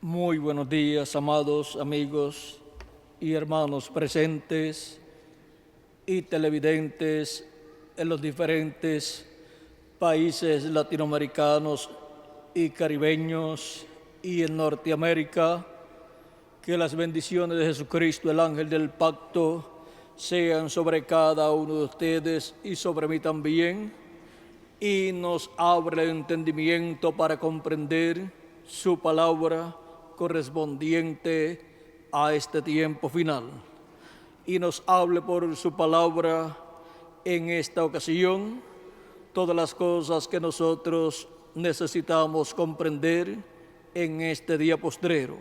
Muy buenos días, amados amigos y hermanos presentes y televidentes en los diferentes países latinoamericanos y caribeños y en Norteamérica. Que las bendiciones de Jesucristo, el ángel del pacto, sean sobre cada uno de ustedes y sobre mí también, y nos abra el entendimiento para comprender su palabra correspondiente a este tiempo final. Y nos hable por su palabra en esta ocasión todas las cosas que nosotros necesitamos comprender en este día postrero.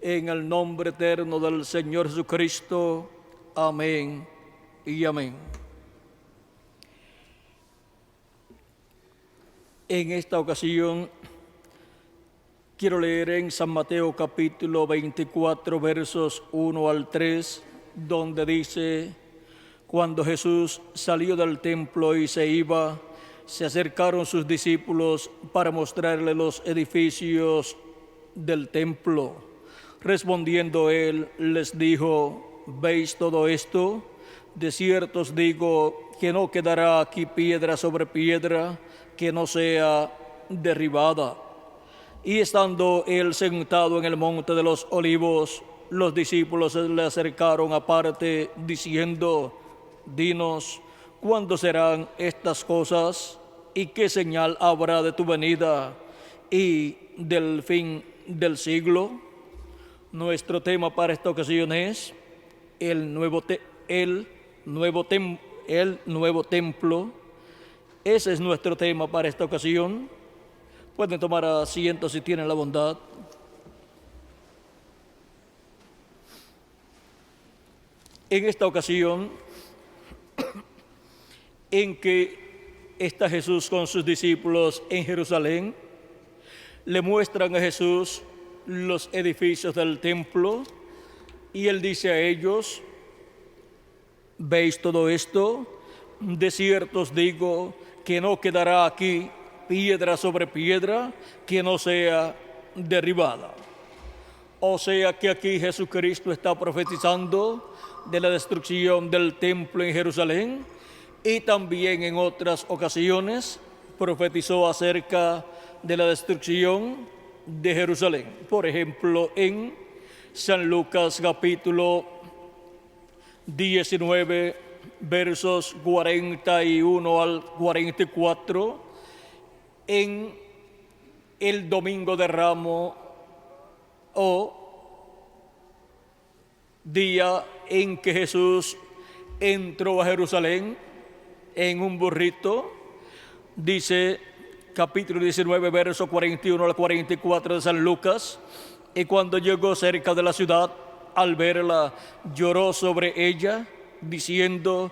En el nombre eterno del Señor Jesucristo. Amén y amén. En esta ocasión quiero leer en San Mateo capítulo 24, versos 1 al 3, donde dice: cuando Jesús salió del templo y se iba, se acercaron sus discípulos para mostrarle los edificios del templo. Respondiendo él, les dijo: ¿veis todo esto? De cierto os digo que no quedará aquí piedra sobre piedra que no sea derribada. Y estando él sentado en el monte de los olivos, los discípulos se le acercaron aparte, diciendo: dinos, ¿cuándo serán estas cosas? ¿Y qué señal habrá de tu venida y del fin del siglo? Nuestro tema para esta ocasión es el nuevo templo. Ese es nuestro tema para esta ocasión. Pueden tomar asiento si tienen la bondad. En esta ocasión en que está Jesús con sus discípulos en Jerusalén, le muestran a Jesús los edificios del templo y él dice a ellos: ¿veis todo esto? De cierto os digo que no quedará aquí piedra sobre piedra que no sea derribada. O sea que aquí Jesucristo está profetizando de la destrucción del templo en Jerusalén, y también en otras ocasiones profetizó acerca de la destrucción de Jerusalén. Por ejemplo, en San Lucas capítulo 19, versos 41 al 44, en el Domingo de Ramos, o día en que Jesús entró a Jerusalén en un burrito, dice capítulo 19, verso 41 al 44 de San Lucas: y cuando llegó cerca de la ciudad, al verla, lloró sobre ella, diciendo: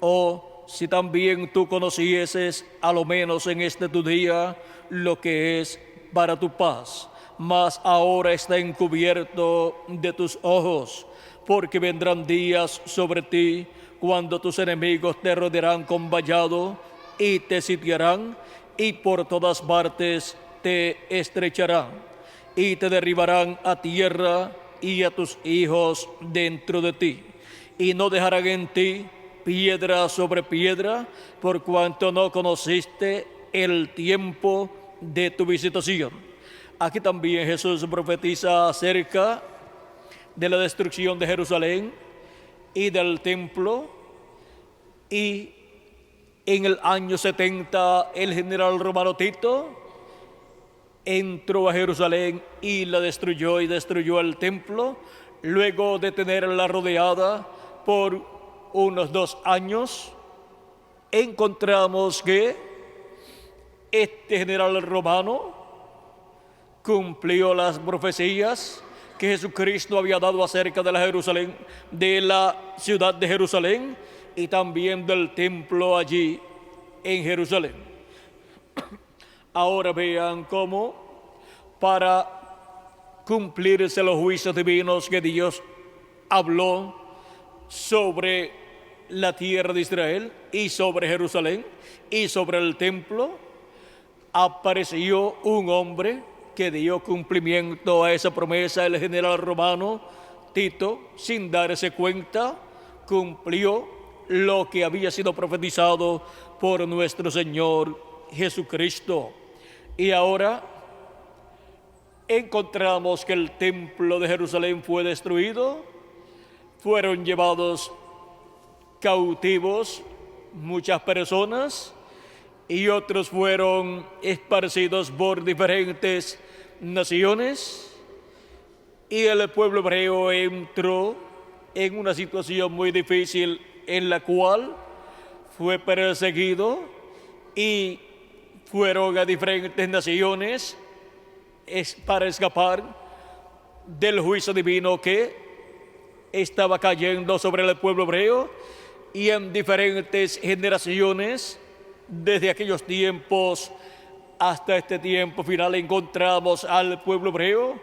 oh, si también tú conocieses, a lo menos en este tu día, lo que es para tu paz. Mas ahora está encubierto de tus ojos, porque vendrán días sobre ti cuando tus enemigos te rodearán con vallado y te sitiarán, y por todas partes te estrecharán, y te derribarán a tierra y a tus hijos dentro de ti, y no dejarán en ti piedra sobre piedra, por cuanto no conociste el tiempo de tu visitación. Aquí también Jesús profetiza acerca de la destrucción de Jerusalén y del templo. Y en el año 70 el general romano Tito entró a Jerusalén y la destruyó, y destruyó el templo. Luego de tenerla rodeada por unos 2 años, encontramos que este general romano cumplió las profecías que Jesucristo había dado acerca de la ciudad de Jerusalén, y también del templo allí en Jerusalén. Ahora vean cómo, para cumplirse los juicios divinos que Dios habló sobre la tierra de Israel y sobre Jerusalén y sobre el templo, apareció un hombre que dio cumplimiento a esa promesa el general romano Tito, sin darse cuenta, cumplió lo que había sido profetizado por nuestro Señor Jesucristo. Y ahora encontramos que el templo de Jerusalén fue destruido, fueron llevados cautivos muchas personas y otros fueron esparcidos por diferentes naciones, y el pueblo hebreo entró en una situación muy difícil en la cual fue perseguido y fueron a diferentes naciones para escapar del juicio divino que estaba cayendo sobre el pueblo hebreo. Y en diferentes generaciones, desde aquellos tiempos hasta este tiempo final, encontramos al pueblo hebreo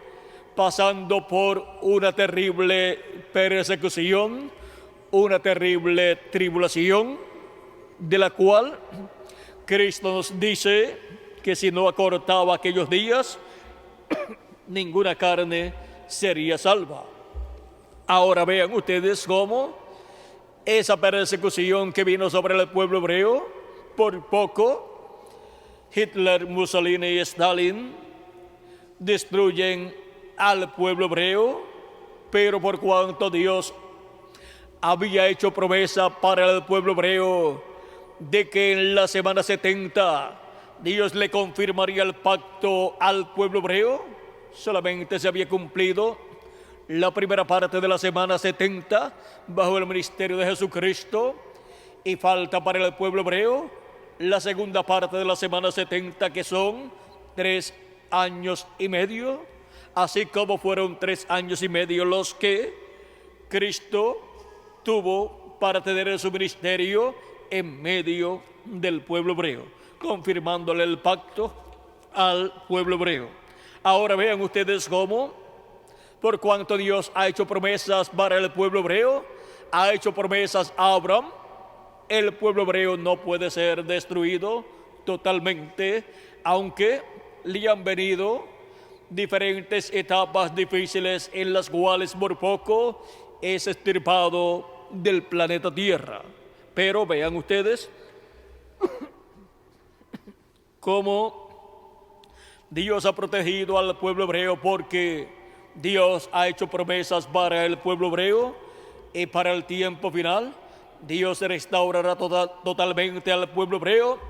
pasando por una terrible persecución, una terrible tribulación, de la cual Cristo nos dice que si no acortaba aquellos días, ninguna carne sería salva. Ahora vean ustedes cómo esa persecución que vino sobre el pueblo hebreo, por poco Hitler, Mussolini y Stalin destruyen al pueblo hebreo, pero por cuanto Dios había hecho promesa para el pueblo hebreo de que en la semana 70 Dios le confirmaría el pacto al pueblo hebreo, solamente se había cumplido la primera parte de la semana 70 bajo el ministerio de Jesucristo, y falta para el pueblo hebreo la segunda parte de la semana 70, que son 3 años y medio, así como fueron 3 años y medio los que Cristo tuvo para tener su ministerio en medio del pueblo hebreo, confirmándole el pacto al pueblo hebreo. Ahora vean ustedes cómo, por cuanto Dios ha hecho promesas para el pueblo hebreo, ha hecho promesas a Abraham, el pueblo hebreo no puede ser destruido totalmente, aunque le han venido diferentes etapas difíciles en las cuales por poco es extirpado del planeta Tierra. Pero vean ustedes cómo Dios ha protegido al pueblo hebreo, porque Dios ha hecho promesas para el pueblo hebreo, y para el tiempo final Dios restaurará totalmente al pueblo hebreo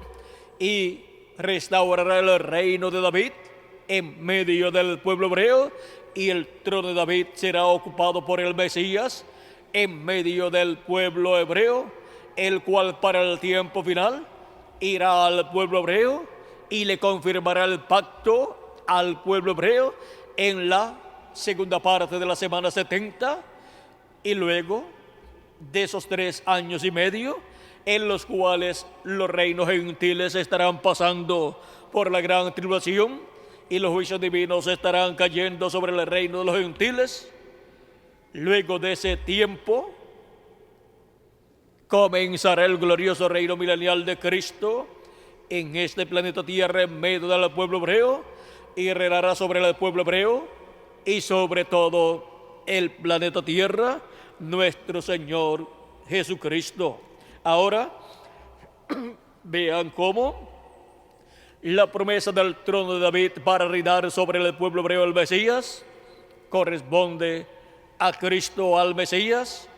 y restaurará el reino de David en medio del pueblo hebreo, y el trono de David será ocupado por el Mesías en medio del pueblo hebreo, el cual para el tiempo final irá al pueblo hebreo y le confirmará el pacto al pueblo hebreo en la segunda parte de la semana 70, y luego de esos 3 años y medio en los cuales los reinos gentiles estarán pasando por la gran tribulación y los juicios divinos estarán cayendo sobre el reino de los gentiles. Luego de ese tiempo comenzará el glorioso reino milenial de Cristo en este planeta Tierra en medio del pueblo hebreo, y reinará sobre el pueblo hebreo y sobre todo el planeta Tierra nuestro Señor Jesucristo. Ahora vean cómo la promesa del trono de David para reinar sobre el pueblo hebreo, el Mesías, corresponde a Cristo, al Mesías,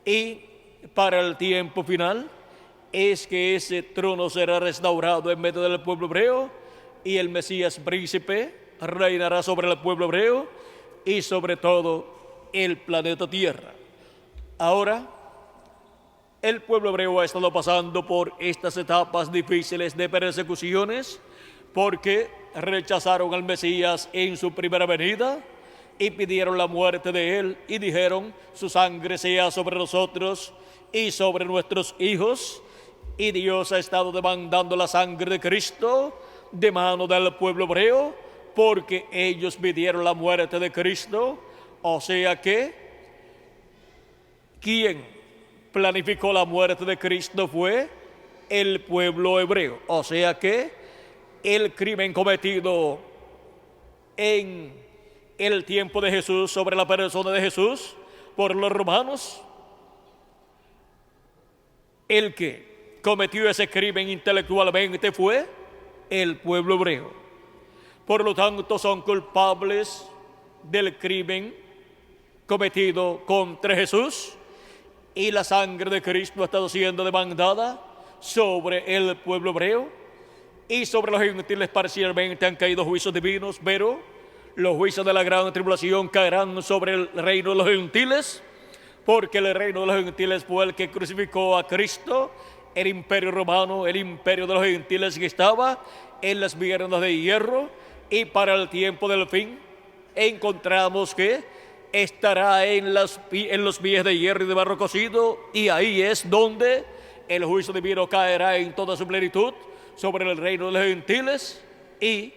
y para el tiempo final es que ese trono será restaurado en medio del pueblo hebreo, y el Mesías príncipe reinará sobre el pueblo hebreo y sobre todo el planeta Tierra. Ahora, el pueblo hebreo ha estado pasando por estas etapas difíciles de persecuciones porque rechazaron al Mesías en su primera venida y pidieron la muerte de él y dijeron: su sangre sea sobre nosotros y sobre nuestros hijos. Y Dios ha estado demandando la sangre de Cristo de mano del pueblo hebreo porque ellos pidieron la muerte de Cristo. O sea que quien planificó la muerte de Cristo fue el pueblo hebreo. O sea que el crimen cometido en el tiempo de Jesús, sobre la persona de Jesús, por los romanos. El que cometió ese crimen intelectualmente fue el pueblo hebreo. Por lo tanto, son culpables del crimen cometido contra Jesús, y la sangre de Cristo ha estado siendo demandada sobre el pueblo hebreo, y sobre los gentiles parcialmente han caído juicios divinos, pero los juicios de la gran tribulación caerán sobre el reino de los gentiles, porque el reino de los gentiles fue el que crucificó a Cristo, el imperio romano, el imperio de los gentiles que estaba en las piernas de hierro, y para el tiempo del fin encontramos que estará en los pies de hierro y de barro cocido, y ahí es donde el juicio divino caerá en toda su plenitud sobre el reino de los gentiles, y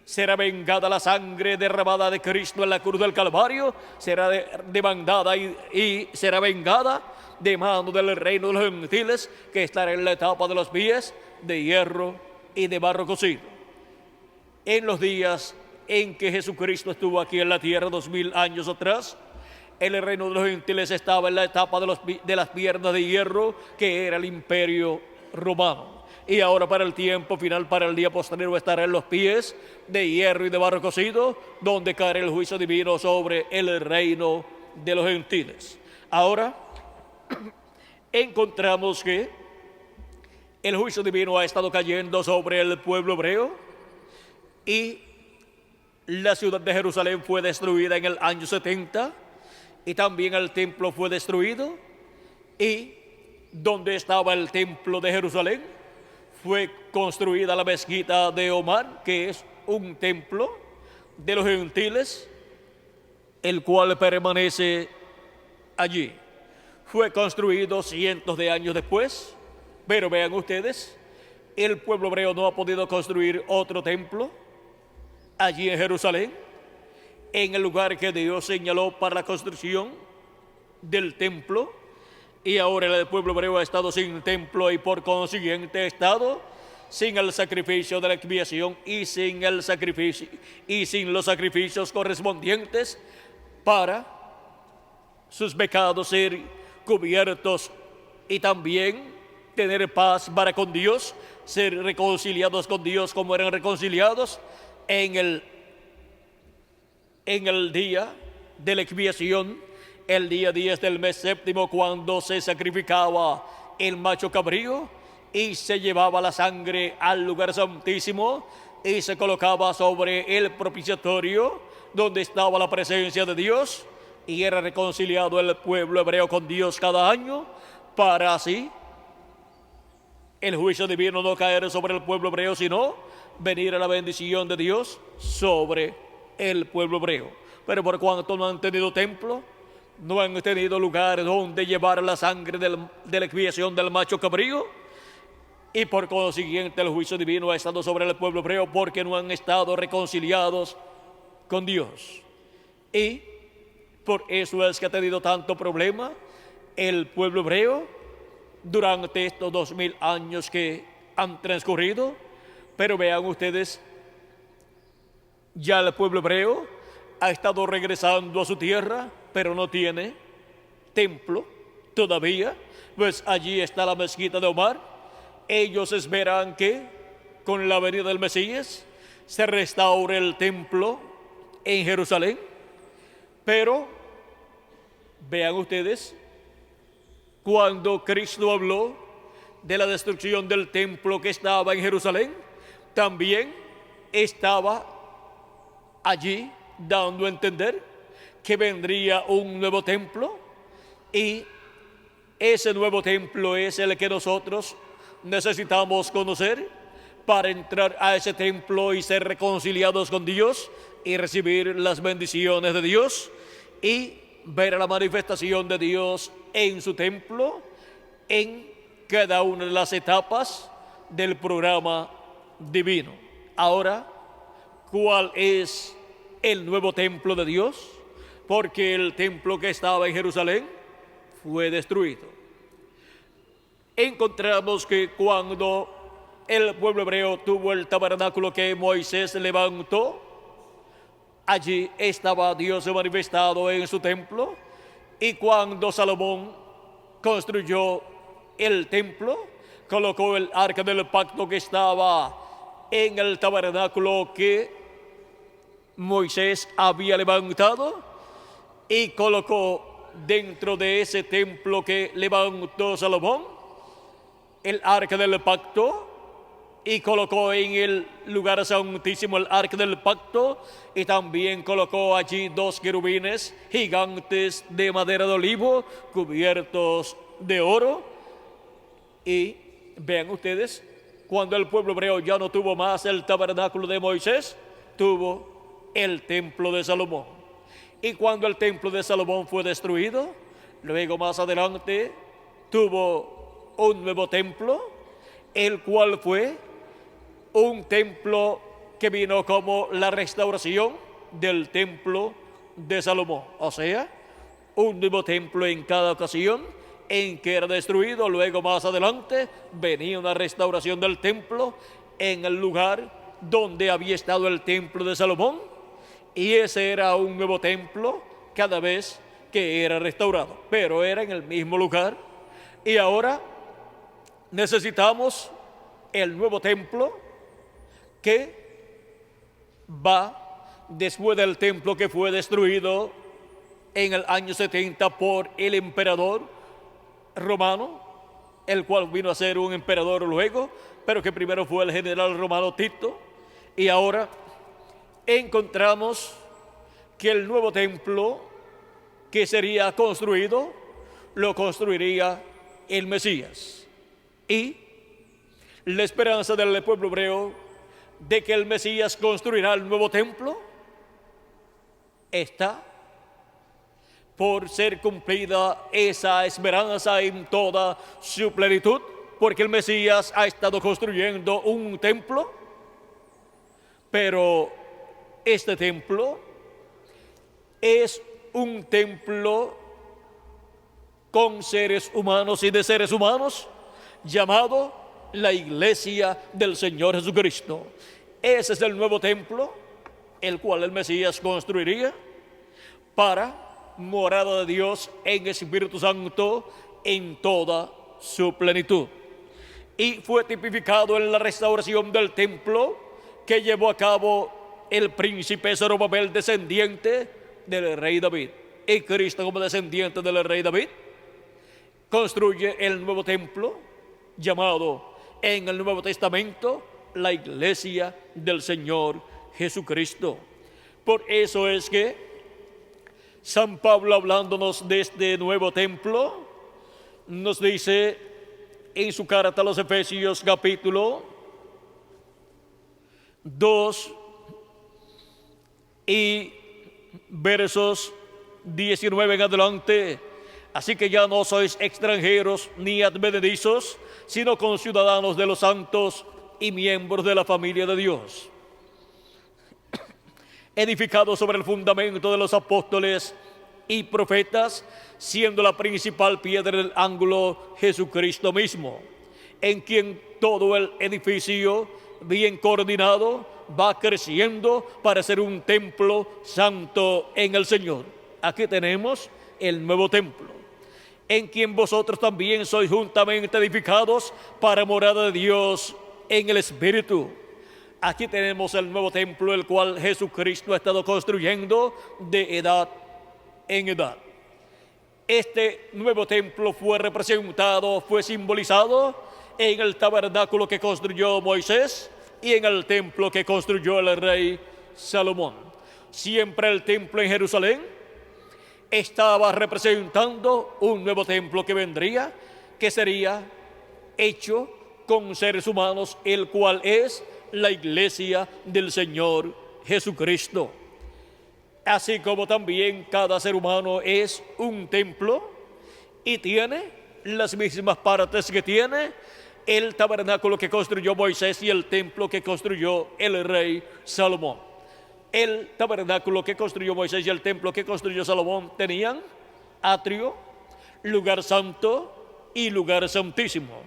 será vengada la sangre derramada de Cristo en la cruz del Calvario, será demandada y será vengada de mano del reino de los gentiles, que estará en la etapa de los pies de hierro y de barro cocido. En los días en que Jesucristo estuvo aquí en la tierra 2000 años atrás, el reino de los gentiles estaba en la etapa de las piernas de hierro, que era el imperio romano. Y ahora, para el tiempo final, para el día posterior, estará en los pies de hierro y de barro cocido, donde caerá el juicio divino sobre el reino de los gentiles. Ahora encontramos que el juicio divino ha estado cayendo sobre el pueblo hebreo, y la ciudad de Jerusalén fue destruida en el año 70, y también el templo fue destruido. Y donde estaba el templo de Jerusalén fue construida la mezquita de Omar, que es un templo de los gentiles, el cual permanece allí. Fue construido cientos de años después, pero vean ustedes, el pueblo hebreo no ha podido construir otro templo allí en Jerusalén, en el lugar que Dios señaló para la construcción del templo. Y ahora el pueblo hebreo ha estado sin templo, y por consiguiente ha estado sin el sacrificio de la expiación y sin el sacrificio y sin los sacrificios correspondientes para sus pecados ser cubiertos, y también tener paz para con Dios, ser reconciliados con Dios como eran reconciliados en el día de la expiación, el día 10 del mes séptimo, cuando se sacrificaba el macho cabrío y se llevaba la sangre al lugar santísimo y se colocaba sobre el propiciatorio donde estaba la presencia de Dios, y era reconciliado el pueblo hebreo con Dios cada año, para así el juicio divino no caer sobre el pueblo hebreo, sino venir a la bendición de Dios sobre el pueblo hebreo. Pero por cuanto no han tenido templo, no han tenido lugar donde llevar la sangre de la expiación del macho cabrío, y por consiguiente el juicio divino ha estado sobre el pueblo hebreo, porque no han estado reconciliados con Dios. Y por eso es que ha tenido tanto problema el pueblo hebreo durante estos 2000 años que han transcurrido. Pero vean ustedes, ya el pueblo hebreo ha estado regresando a su tierra, pero no tiene templo todavía, pues allí está la mezquita de Omar. Ellos esperan que con la venida del Mesías se restaure el templo en Jerusalén. Pero vean ustedes, cuando Cristo habló de la destrucción del templo que estaba en Jerusalén, también estaba allí dando a entender que vendría un nuevo templo, y ese nuevo templo es el que nosotros necesitamos conocer para entrar a ese templo y ser reconciliados con Dios y recibir las bendiciones de Dios y ver la manifestación de Dios en su templo en cada una de las etapas del programa divino. Ahora, ¿cuál es el nuevo templo de Dios? Porque el templo que estaba en Jerusalén fue destruido. Encontramos que cuando el pueblo hebreo tuvo el tabernáculo que Moisés levantó, Allí estaba Dios manifestado en su templo, y cuando Salomón construyó el templo, colocó el arca del pacto que estaba en el tabernáculo que Moisés había levantado, y colocó dentro de ese templo que levantó Salomón el arca del pacto, y colocó en el lugar santísimo el arca del pacto, y también colocó allí 2 querubines gigantes de madera de olivo cubiertos de oro. Y vean ustedes, cuando el pueblo hebreo ya no tuvo más el tabernáculo de Moisés, tuvo el templo de Salomón. Y cuando el templo de Salomón fue destruido, luego más adelante tuvo un nuevo templo, el cual fue un templo que vino como la restauración del templo de Salomón. O sea, un nuevo templo en cada ocasión en que era destruido. Luego más adelante venía una restauración del templo en el lugar donde había estado el templo de Salomón, y ese era un nuevo templo cada vez que era restaurado, pero era en el mismo lugar. Y ahora necesitamos el nuevo templo que va después del templo que fue destruido en el año 70 por el emperador romano, el cual vino a ser un emperador luego, pero que primero fue el general romano Tito. Y ahora encontramos que el nuevo templo que sería construido, lo construiría el Mesías. Y la esperanza del pueblo hebreo de que el Mesías construirá el nuevo templo está por ser cumplida esa esperanza en toda su plenitud, porque el Mesías ha estado construyendo un templo, pero este templo es un templo con seres humanos y de seres humanos, llamado la iglesia del Señor Jesucristo. Ese es el nuevo templo, el cual el Mesías construiría para morada de Dios en Espíritu Santo en toda su plenitud. Y fue tipificado en la restauración del templo que llevó a cabo el príncipe Zorobabel, descendiente del rey David. Y Cristo, como descendiente del rey David, construye el nuevo templo llamado en el Nuevo Testamento la iglesia del Señor Jesucristo. Por eso es que San Pablo, hablándonos de este nuevo templo, nos dice en su carta a los Efesios capítulo 2 y versos 19 en adelante: así que ya no sois extranjeros ni advenedizos, sino conciudadanos de los santos y miembros de la familia de Dios, edificados sobre el fundamento de los apóstoles y profetas, siendo la principal piedra del ángulo Jesucristo mismo, en quien todo el edificio, bien coordinado, va creciendo para ser un templo santo en el Señor. Aquí tenemos el nuevo templo, en quien vosotros también sois juntamente edificados para morada de Dios en el Espíritu. Aquí tenemos el nuevo templo, el cual Jesucristo ha estado construyendo de edad en edad. Este nuevo templo fue representado, fue simbolizado en el tabernáculo que construyó Moisés y en el templo que construyó el rey Salomón. Siempre el templo en Jerusalén estaba representando un nuevo templo que vendría, que sería hecho con seres humanos, el cual es la iglesia del Señor Jesucristo. Así como también cada ser humano es un templo y tiene las mismas partes que tiene el tabernáculo que construyó Moisés y el templo que construyó el rey Salomón. El tabernáculo que construyó Moisés y el templo que construyó Salomón tenían atrio, lugar santo y lugar santísimo.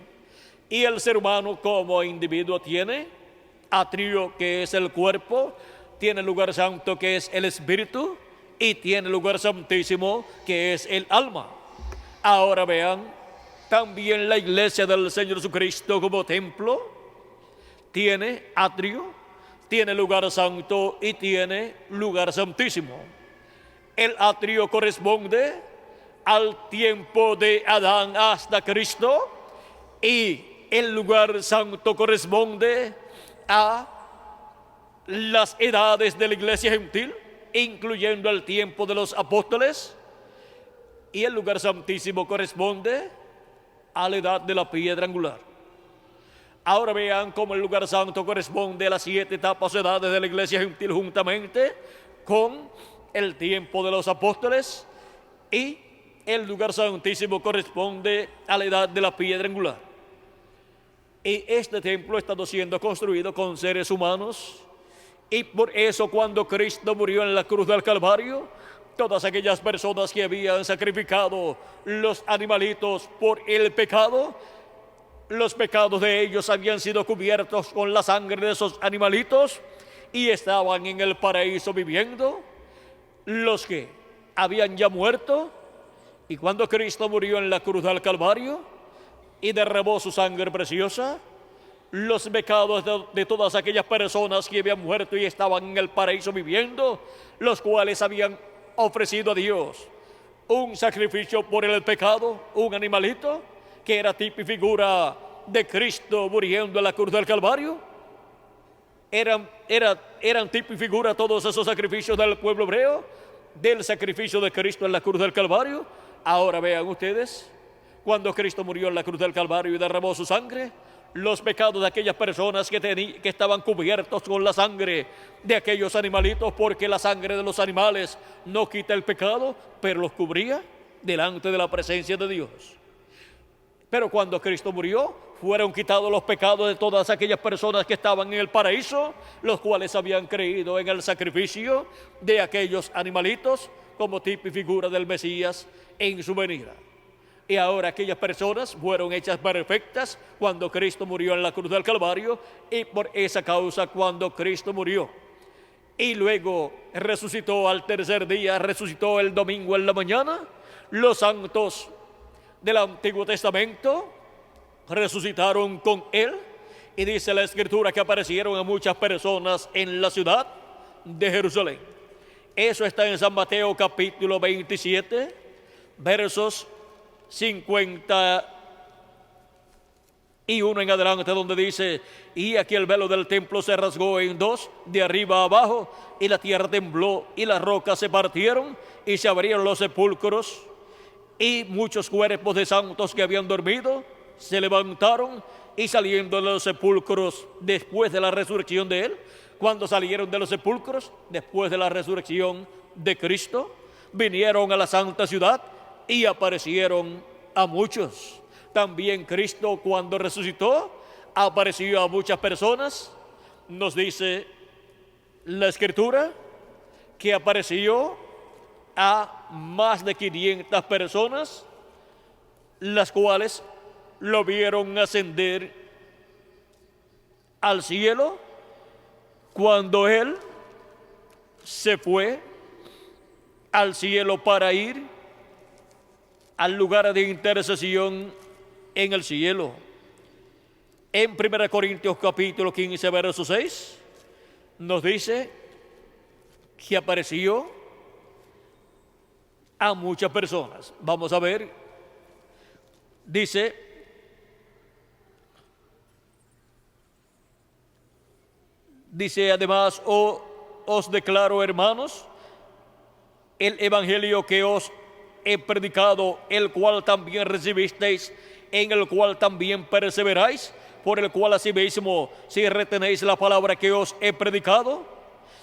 Y el ser humano como individuo tiene atrio, que es el cuerpo, tiene el lugar santo, que es el espíritu, y tiene el lugar santísimo, que es el alma. Ahora vean, también la iglesia del Señor Jesucristo como templo tiene atrio, tiene lugar santo y tiene lugar santísimo. El atrio corresponde al tiempo de Adán hasta Cristo, y el lugar santo corresponde a las edades de la iglesia gentil, incluyendo el tiempo de los apóstoles, y el lugar santísimo corresponde a la edad de la piedra angular. Ahora vean cómo el lugar santo corresponde a las 7 etapas o edades de la iglesia gentil, juntamente con el tiempo de los apóstoles, y el lugar santísimo corresponde a la edad de la piedra angular. Y este templo está siendo construido con seres humanos, y por eso cuando Cristo murió en la cruz del Calvario, todas aquellas personas que habían sacrificado los animalitos por el pecado, los pecados de ellos habían sido cubiertos con la sangre de esos animalitos y estaban en el paraíso viviendo. Los que habían ya muerto, y cuando Cristo murió en la cruz del Calvario y derramó su sangre preciosa, los pecados de todas aquellas personas que habían muerto y estaban en el paraíso viviendo, los cuales habían ofrecido a Dios un sacrificio por el pecado, un animalito, que era tipo y figura de Cristo muriendo en la cruz del Calvario. Eran tipo y figura todos esos sacrificios del pueblo hebreo, del sacrificio de Cristo en la cruz del Calvario. Ahora vean ustedes, cuando Cristo murió en la cruz del Calvario y derramó su sangre, los pecados de aquellas personas que estaban cubiertos con la sangre de aquellos animalitos, porque la sangre de los animales no quita el pecado, pero los cubría delante de la presencia de Dios. Pero cuando Cristo murió, fueron quitados los pecados de todas aquellas personas que estaban en el paraíso, los cuales habían creído en el sacrificio de aquellos animalitos como tipo y figura del Mesías en su venida. Y ahora aquellas personas fueron hechas perfectas cuando Cristo murió en la cruz del Calvario, y por esa causa, cuando Cristo murió y luego resucitó al tercer día, resucitó el domingo en la mañana, los santos del Antiguo Testamento resucitaron con él, y dice la Escritura que aparecieron a muchas personas en la ciudad de Jerusalén. Eso está en San Mateo capítulo 27, versos 51 en adelante, donde dice: y aquí el velo del templo se rasgó en dos, de arriba a abajo, y la tierra tembló, y las rocas se partieron, y se abrieron los sepulcros, y muchos cuerpos de santos que habían dormido se levantaron, y saliendo de los sepulcros después de la resurrección de él, cuando salieron de los sepulcros después de la resurrección de Cristo, vinieron a la santa ciudad y aparecieron a muchos. También Cristo, cuando resucitó, apareció a muchas personas. Nos dice la Escritura que apareció a más de 500 personas, las cuales lo vieron ascender al cielo cuando él se fue al cielo para ir al lugar de intercesión en el cielo. En 1 Corintios capítulo 15, verso 6, nos dice que apareció a muchas personas. Vamos a ver, dice: además, os declaro, hermanos, el evangelio que os he predicado, el cual también recibisteis, en el cual también perseveráis, por el cual asimismo, si retenéis la palabra que os he predicado,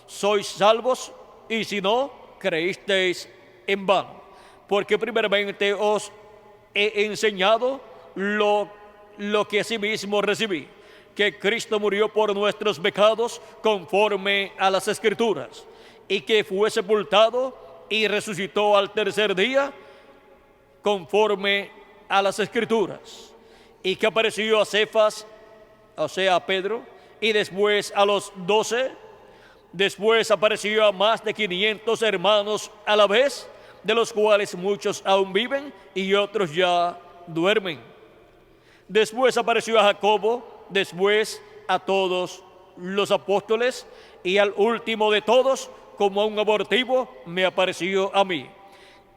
sois salvos, y si no, creísteis en vano. Porque primeramente os he enseñado lo que asimismo recibí, que Cristo murió por nuestros pecados conforme a las Escrituras, y que fue sepultado y resucitó al tercer día conforme a las Escrituras, y que apareció a Cefas, o sea, a Pedro, y después a los 12. Después apareció a más de 500 hermanos a la vez, de los cuales muchos aún viven y otros ya duermen. Después apareció a Jacobo, después a todos los apóstoles, y al último de todos, como a un abortivo, me apareció a mí.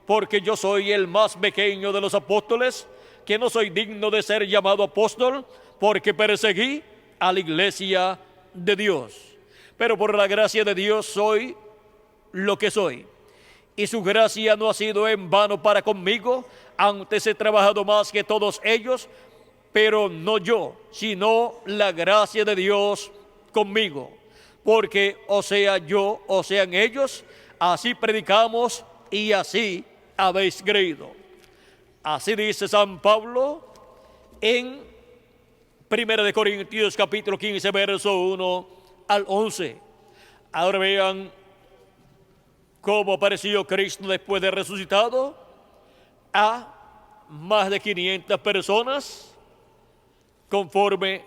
Porque yo soy el más pequeño de los apóstoles, que no soy digno de ser llamado apóstol, porque perseguí a la iglesia de Dios. Pero por la gracia de Dios soy lo que soy. Y su gracia no ha sido en vano para conmigo. Antes he trabajado más que todos ellos, pero no yo, sino la gracia de Dios conmigo. Porque o sea yo, o sean ellos, así predicamos y así habéis creído. Así dice San Pablo en 1 Corintios capítulo 15, verso 1 al 11. Ahora vean cómo apareció Cristo después de resucitado a más de 500 personas, conforme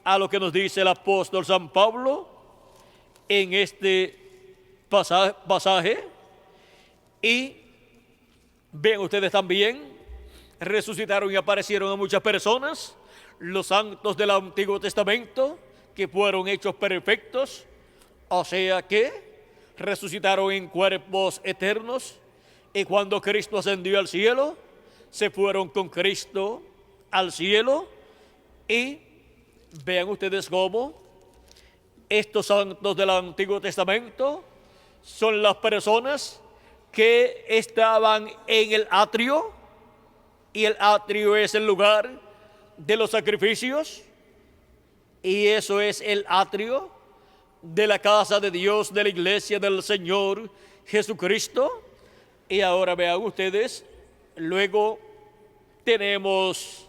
a lo que nos dice el apóstol San Pablo en este pasaje. Y ven ustedes también, resucitaron y aparecieron a muchas personas, los santos del Antiguo Testamento, que fueron hechos perfectos, o sea que resucitaron en cuerpos eternos, y cuando Cristo ascendió al cielo, se fueron con Cristo al cielo. Y vean ustedes cómo estos santos del Antiguo Testamento son las personas que estaban en el atrio, y el atrio es el lugar de los sacrificios, y eso es el atrio de la casa de Dios, de la iglesia del Señor Jesucristo. Y ahora vean ustedes, luego tenemos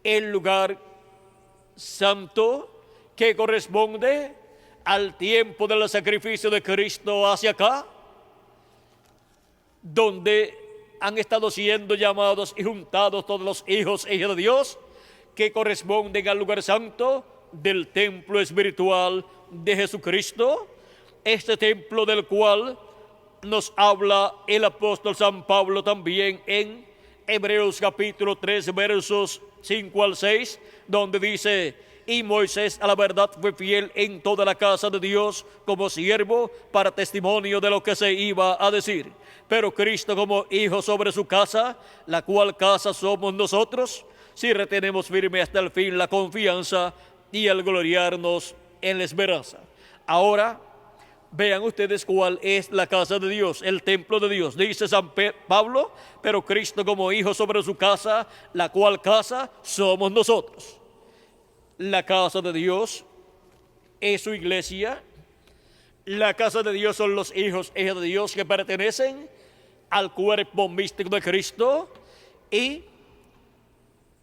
el lugar santo que corresponde al tiempo del sacrificio de Cristo hacia acá, donde han estado siendo llamados y juntados todos los hijos e hijas de Dios, que corresponden al lugar santo del templo espiritual de Jesucristo, este templo del cual nos habla el apóstol San Pablo también en Hebreos capítulo 3, versos 5 al 6, donde dice: y Moisés a la verdad fue fiel en toda la casa de Dios como siervo para testimonio de lo que se iba a decir. Pero Cristo como hijo sobre su casa, la cual casa somos nosotros, si retenemos firme hasta el fin la confianza y el gloriarnos en la esperanza. Ahora, vean ustedes cuál es la casa de Dios, el templo de Dios. Dice San Pablo, pero Cristo como hijo sobre su casa, la cual casa somos nosotros. La casa de Dios es su iglesia. La casa de Dios son los hijos e hijas de Dios que pertenecen al cuerpo místico de Cristo. Y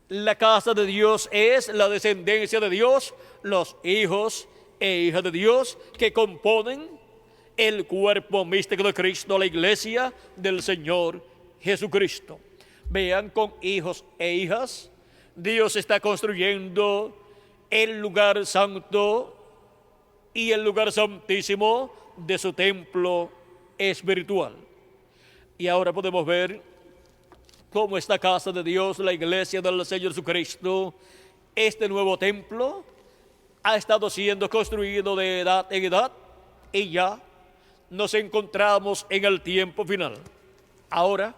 la casa de Dios es la descendencia de Dios, los hijos e hijas de Dios que componen el cuerpo místico de Cristo, la iglesia del Señor Jesucristo. Vean, con hijos e hijas, Dios está construyendo el lugar santo y el lugar santísimo de su templo espiritual. Y ahora podemos ver cómo esta casa de Dios, la iglesia del Señor Jesucristo, este nuevo templo, ha estado siendo construido de edad en edad, y ya nos encontramos en el tiempo final. Ahora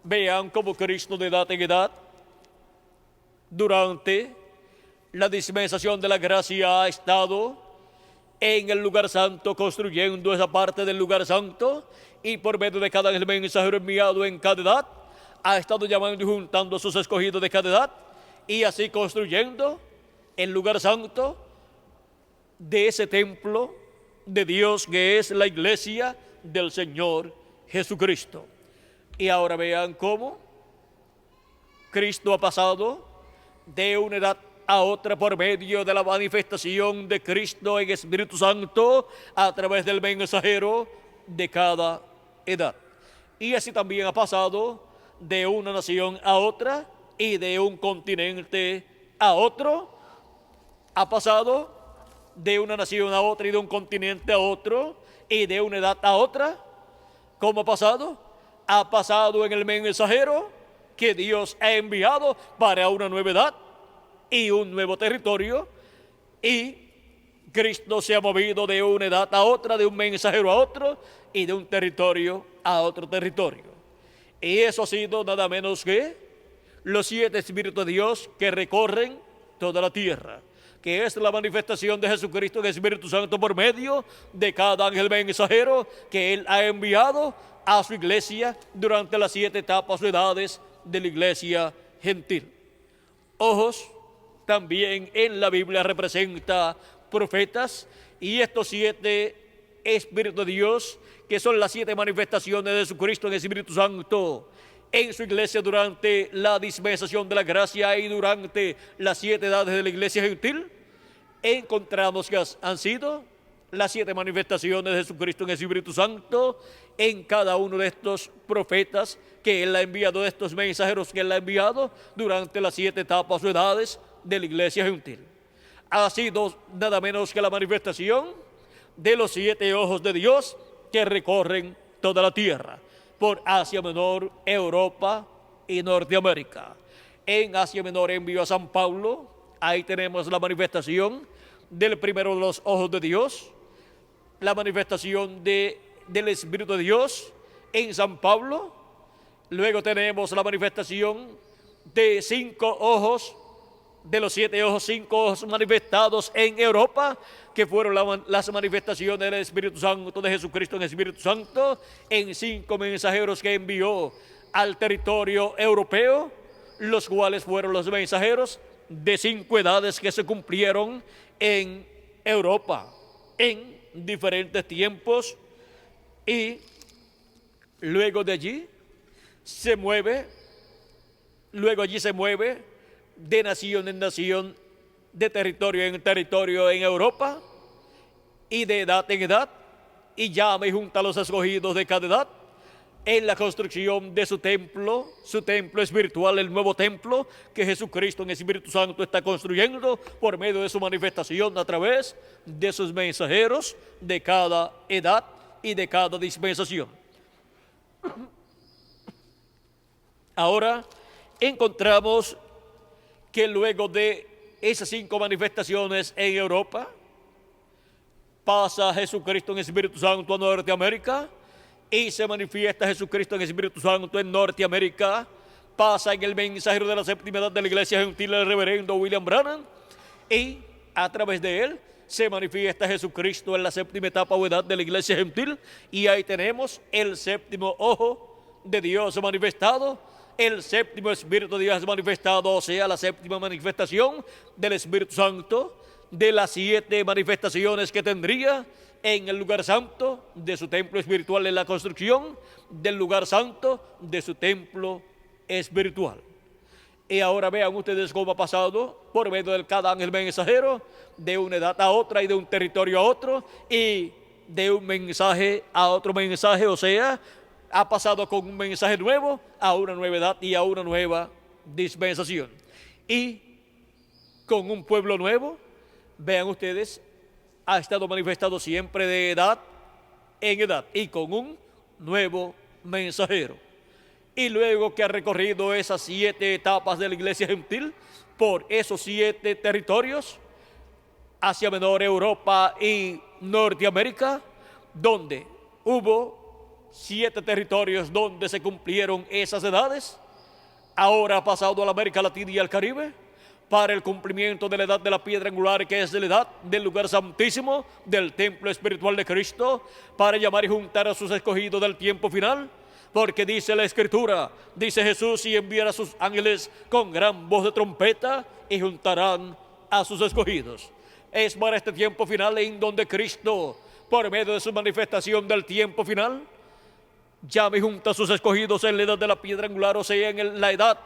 vean cómo Cristo de edad en edad, durante la dispensación de la gracia, ha estado en el lugar santo, construyendo esa parte del lugar santo, y por medio de cada mensajero enviado en cada edad, ha estado llamando y juntando a sus escogidos de cada edad, y así construyendo el lugar santo de ese templo de Dios que es la iglesia del Señor Jesucristo. Y ahora vean cómo Cristo ha pasado de una edad a otra por medio de la manifestación de Cristo en Espíritu Santo a través del mensajero de cada edad. Y así también ha pasado de una nación a otra y de un continente a otro. Ha pasado de una nación a otra y de un continente a otro y de una edad a otra. ¿Cómo ha pasado? Ha pasado en el mensajero que Dios ha enviado para una nueva edad y un nuevo territorio, y Cristo se ha movido de una edad a otra, de un mensajero a otro y de un territorio a otro territorio. Y eso ha sido nada menos que los 7 Espíritus de Dios que recorren toda la tierra, que es la manifestación de Jesucristo en el Espíritu Santo por medio de cada ángel mensajero que Él ha enviado a su iglesia durante las 7 etapas o edades de la iglesia gentil. Ojos también en la Biblia representa profetas, y estos 7 Espíritus de Dios, que son las 7 manifestaciones de Jesucristo en el Espíritu Santo en su iglesia durante la dispensación de la gracia y durante las 7 edades de la iglesia gentil, encontramos que han sido las 7 manifestaciones de Jesucristo en el Espíritu Santo en cada uno de estos profetas que Él ha enviado, de estos mensajeros que Él ha enviado durante las 7 etapas o edades de la iglesia gentil. Ha sido nada menos que la manifestación de los 7 ojos de Dios que recorren toda la tierra, por Asia Menor, Europa y Norteamérica. En Asia Menor envió a San Pablo. Ahí tenemos la manifestación del primero de los ojos de Dios, la manifestación del Espíritu de Dios en San Pablo. Luego tenemos la manifestación de 5 ojos, de los 7 ojos, 5 ojos manifestados en Europa, que fueron las manifestaciones del Espíritu Santo de Jesucristo en el Espíritu Santo, en 5 mensajeros que envió al territorio europeo, los cuales fueron los mensajeros de 5 edades que se cumplieron en Europa en diferentes tiempos. Y luego de allí se mueve de nación en nación, de territorio en territorio en Europa, y de edad en edad, y llama y junta a los escogidos de cada edad en la construcción de su templo espiritual, el nuevo templo que Jesucristo en el Espíritu Santo está construyendo por medio de su manifestación a través de sus mensajeros de cada edad y de cada dispensación. Ahora encontramos que luego de esas 5 manifestaciones en Europa, pasa Jesucristo en el Espíritu Santo a Norteamérica, y se manifiesta Jesucristo en el Espíritu Santo en Norteamérica. Pasa en el mensajero de la séptima edad de la iglesia gentil, el reverendo William Branham, y a través de él se manifiesta Jesucristo en la séptima etapa o edad de la iglesia gentil, y ahí tenemos el 7º ojo de Dios manifestado, el 7º Espíritu de Dios manifestado, o sea, la 7ª manifestación del Espíritu Santo, de las 7 manifestaciones que tendría en el lugar santo de su templo espiritual, en la construcción del lugar santo de su templo espiritual. Y ahora vean ustedes cómo ha pasado por medio de cada ángel mensajero, de una edad a otra y de un territorio a otro, y de un mensaje a otro mensaje, o sea, ha pasado con un mensaje nuevo a una nueva edad y a una nueva dispensación. Y con un pueblo nuevo, vean ustedes, ha estado manifestado siempre de edad en edad y con un nuevo mensajero. Y luego que ha recorrido esas 7 etapas de la iglesia gentil por esos 7 territorios, Asia Menor, Europa y Norteamérica, donde hubo 7 territorios donde se cumplieron esas edades, ahora ha pasado a la América Latina y al Caribe para el cumplimiento de la edad de la piedra angular, que es la edad del lugar santísimo del templo espiritual de Cristo, para llamar y juntar a sus escogidos del tiempo final, porque dice la Escritura, dice Jesús, y enviará a sus ángeles con gran voz de trompeta y juntarán a sus escogidos. Es para este tiempo final en donde Cristo, por medio de su manifestación del tiempo final, llama y junta a sus escogidos en la edad de la piedra angular, o sea, en la edad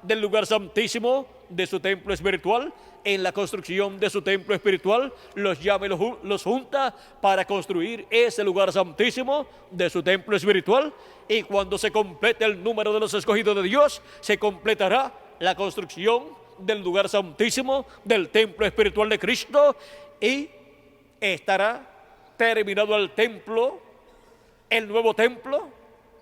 del lugar santísimo de su templo espiritual, en la construcción de su templo espiritual, los llama y los junta para construir ese lugar santísimo de su templo espiritual. Y cuando se complete el número de los escogidos de Dios, se completará la construcción del lugar santísimo del templo espiritual de Cristo, y estará terminado el templo, el nuevo templo,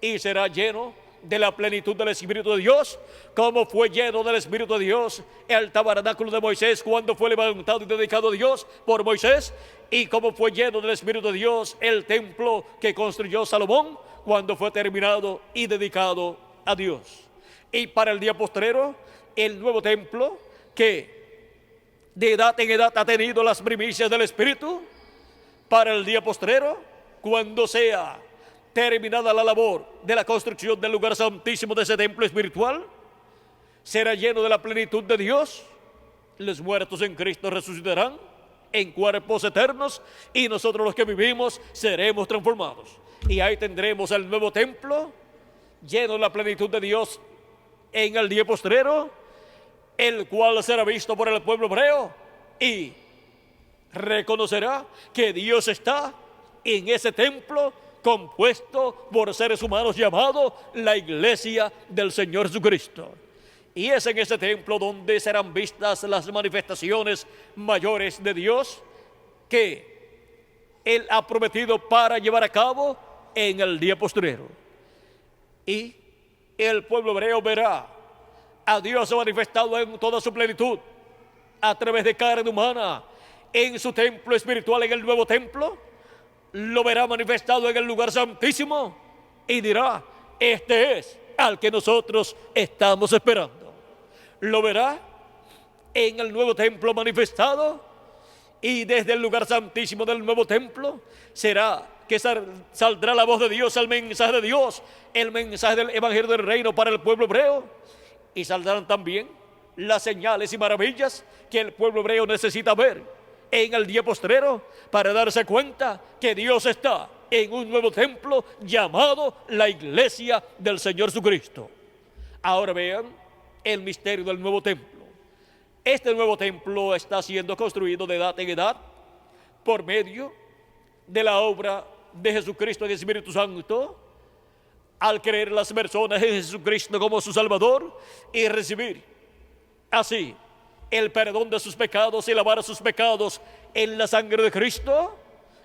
y será lleno de la plenitud del Espíritu de Dios, como fue lleno del Espíritu de Dios el tabernáculo de Moisés cuando fue levantado y dedicado a Dios por Moisés, y como fue lleno del Espíritu de Dios el templo que construyó Salomón cuando fue terminado y dedicado a Dios. Y para el día postrero, el nuevo templo que de edad en edad ha tenido las primicias del Espíritu, para el día postrero, cuando sea terminada la labor de la construcción del lugar santísimo de ese templo espiritual, será lleno de la plenitud de Dios. Los muertos en Cristo resucitarán en cuerpos eternos, y nosotros los que vivimos seremos transformados. Y ahí tendremos el nuevo templo lleno de la plenitud de Dios en el día postrero, el cual será visto por el pueblo hebreo y reconocerá que Dios está en ese templo compuesto por seres humanos llamado la iglesia del Señor Jesucristo. Y es en ese templo donde serán vistas las manifestaciones mayores de Dios que Él ha prometido para llevar a cabo en el día postrero. Y el pueblo hebreo verá a Dios manifestado en toda su plenitud a través de carne humana en su templo espiritual, en el nuevo templo. Lo verá manifestado en el lugar santísimo y dirá: este es al que nosotros estamos esperando. Lo verá en el nuevo templo manifestado, y desde el lugar santísimo del nuevo templo será que saldrá la voz de Dios, el mensaje de Dios, el mensaje del evangelio del reino para el pueblo hebreo, y saldrán también las señales y maravillas que el pueblo hebreo necesita ver en el día postrero para darse cuenta que Dios está en un nuevo templo llamado la iglesia del Señor Jesucristo. Ahora vean el misterio del nuevo templo. Este nuevo templo está siendo construido de edad en edad por medio de la obra de Jesucristo en el Espíritu Santo, al creer las personas en Jesucristo como su Salvador y recibir así el perdón de sus pecados y lavar sus pecados en la sangre de Cristo,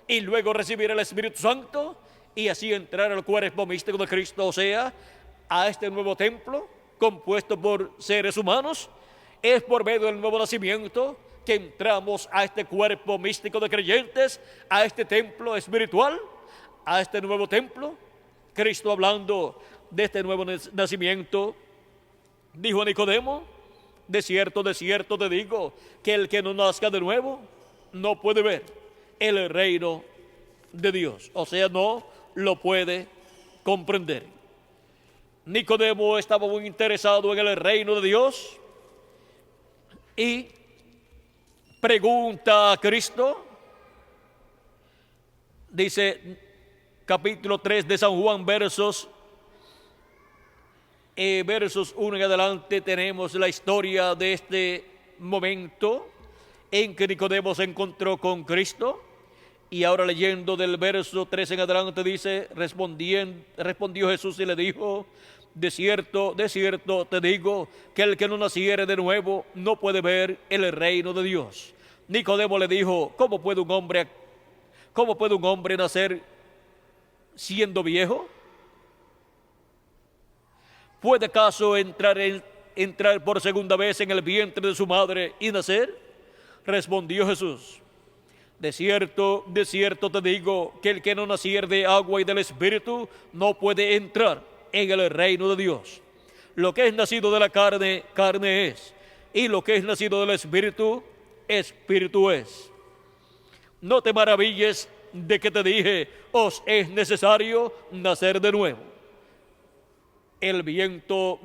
y luego recibir el Espíritu Santo y así entrar al cuerpo místico de Cristo, o sea, a este nuevo templo compuesto por seres humanos. Es por medio del nuevo nacimiento que entramos a este cuerpo místico de creyentes, a este templo espiritual, a este nuevo templo. Cristo, hablando de este nuevo nacimiento, dijo a Nicodemo: de cierto te digo, que el que no nazca de nuevo no puede ver el reino de Dios. O sea, no lo puede comprender. Nicodemo estaba muy interesado en el reino de Dios y pregunta a Cristo. Dice capítulo 3 de San Juan, versos 1 en adelante, tenemos la historia de este momento en que Nicodemo se encontró con Cristo. Y ahora leyendo del verso 3 en adelante dice: respondió Jesús y le dijo: de cierto te digo, que el que no naciere de nuevo no puede ver el reino de Dios. Nicodemo le dijo: ¿Cómo puede un hombre nacer siendo viejo? ¿Puede acaso entrar por segunda vez en el vientre de su madre y nacer? Respondió Jesús: de cierto te digo, que el que no naciere de agua y del Espíritu no puede entrar en el reino de Dios. Lo que es nacido de la carne, carne es, y lo que es nacido del Espíritu, Espíritu es. No te maravilles de que te dije: os es necesario nacer de nuevo. El viento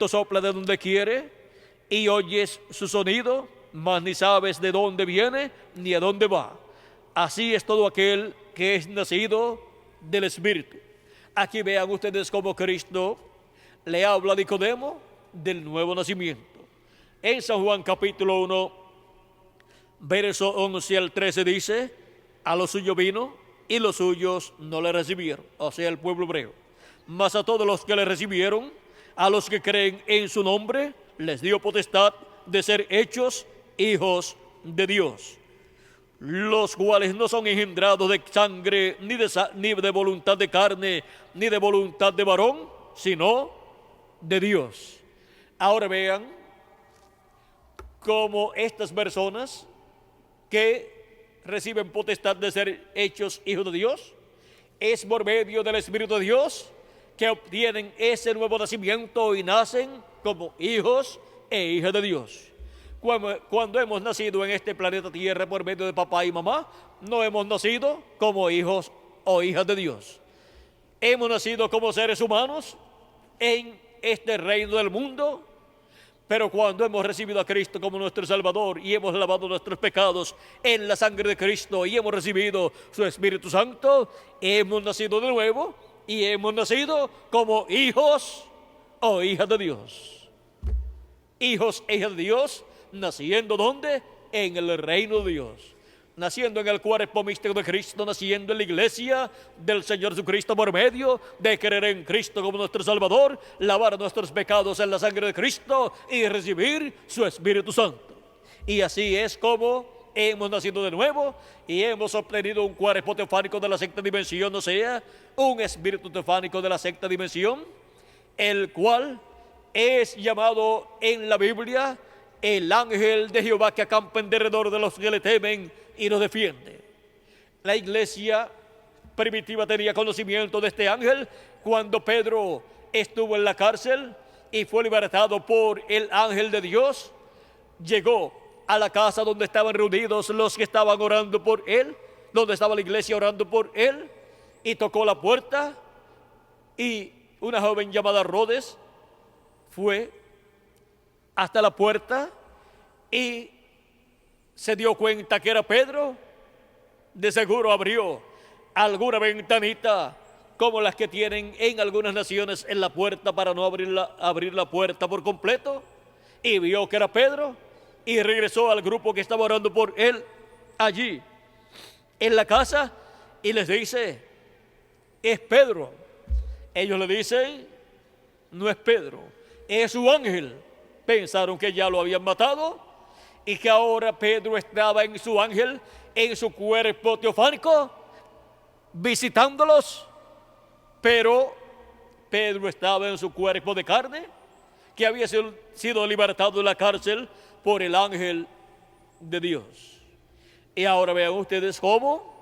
sopla de donde quiere, y oyes su sonido, mas ni sabes de dónde viene ni a dónde va. Así es todo aquel que es nacido del Espíritu. Aquí vean ustedes cómo Cristo le habla a Nicodemo del nuevo nacimiento. En San Juan capítulo 1, verso 11 al 13 dice: a los suyos vino, y los suyos no le recibieron, o sea, el pueblo hebreo. Mas a todos los que le recibieron, a los que creen en su nombre, les dio potestad de ser hechos hijos de Dios, los cuales no son engendrados de sangre, ni de voluntad de carne, ni de voluntad de varón, sino de Dios. Ahora vean cómo estas personas que reciben potestad de ser hechos hijos de Dios, es por medio del Espíritu de Dios que obtienen ese nuevo nacimiento y nacen como hijos e hijas de Dios. Cuando hemos nacido en este planeta Tierra por medio de papá y mamá, no hemos nacido como hijos o hijas de Dios. Hemos nacido como seres humanos en este reino del mundo, pero cuando hemos recibido a Cristo como nuestro Salvador y hemos lavado nuestros pecados en la sangre de Cristo y hemos recibido su Espíritu Santo, hemos nacido de nuevo y hemos nacido como hijos o hijas de Dios. Hijos e hijas de Dios, naciendo ¿dónde? En el reino de Dios. Naciendo en el cuerpo místico de Cristo, naciendo en la iglesia del Señor Jesucristo por medio de creer en Cristo como nuestro Salvador, lavar nuestros pecados en la sangre de Cristo y recibir su Espíritu Santo. Y así es como hemos nacido de nuevo y hemos obtenido un cuerpo teofánico de la sexta dimensión, o sea, un espíritu teofánico de la sexta dimensión, el cual es llamado en la Biblia el ángel de Jehová que acampa en derredor de los que le temen y los defiende. La iglesia primitiva tenía conocimiento de este ángel cuando Pedro estuvo en la cárcel y fue libertado por el ángel de Dios. Llegó a la casa donde estaban reunidos los que estaban orando por él, donde estaba la iglesia orando por él, y tocó la puerta, y una joven llamada Rhodes fue hasta la puerta y se dio cuenta que era Pedro. De seguro abrió alguna ventanita como las que tienen en algunas naciones en la puerta para no abrir la puerta por completo, y vio que era Pedro y regresó al grupo que estaba orando por él allí en la casa y les dice: es Pedro. Ellos le dicen: no es Pedro, es su ángel. Pensaron que ya lo habían matado y que ahora Pedro estaba en su ángel, en su cuerpo teofánico, visitándolos. Pero Pedro estaba en su cuerpo de carne, que había sido libertado de la cárcel por el ángel de Dios. Y ahora vean ustedes cómo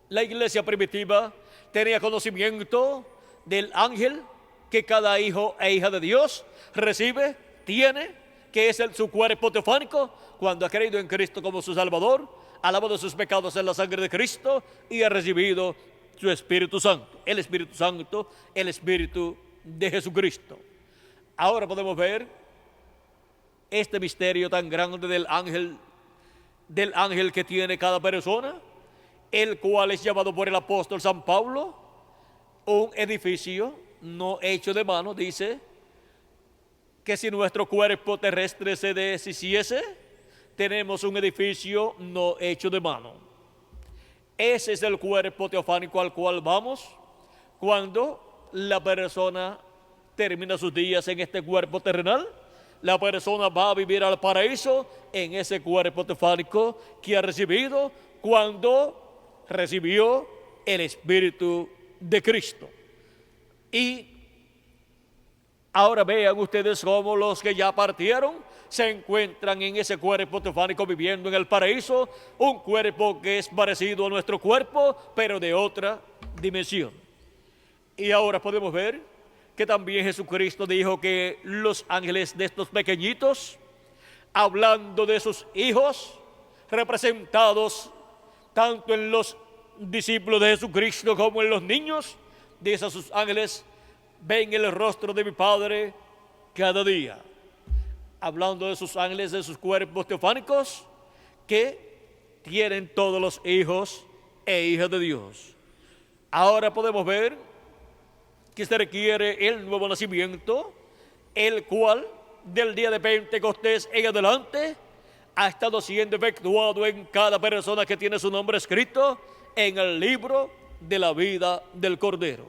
la iglesia primitiva tenía conocimiento del ángel que cada hijo e hija de Dios recibe, tiene, que es su cuerpo teofánico, cuando ha creído en Cristo como su Salvador, ha lavado sus pecados en la sangre de Cristo y ha recibido su Espíritu Santo, el Espíritu de Jesucristo. Ahora podemos ver este misterio tan grande del ángel que tiene cada persona, el cual es llamado por el apóstol San Pablo un edificio no hecho de mano. Dice que si nuestro cuerpo terrestre se deshiciese, tenemos un edificio no hecho de mano. Ese es el cuerpo teofánico al cual vamos cuando la persona termina sus días en este cuerpo terrenal. La persona va a vivir al paraíso en ese cuerpo teofánico que ha recibido cuando recibió el Espíritu de Cristo. Y ahora vean ustedes cómo los que ya partieron se encuentran en ese cuerpo teofánico viviendo en el paraíso, un cuerpo que es parecido a nuestro cuerpo, pero de otra dimensión. Y ahora podemos ver que también Jesucristo dijo que los ángeles de estos pequeñitos, hablando de sus hijos, representados tanto en los discípulos de Jesucristo como en los niños, dice a sus ángeles: ven el rostro de mi Padre cada día. Hablando de sus ángeles, de sus cuerpos teofánicos que tienen todos los hijos e hijas de Dios. Ahora podemos ver que se requiere el nuevo nacimiento, el cual del día de Pentecostés en adelante ha estado siendo efectuado en cada persona que tiene su nombre escrito en el libro de la vida del Cordero.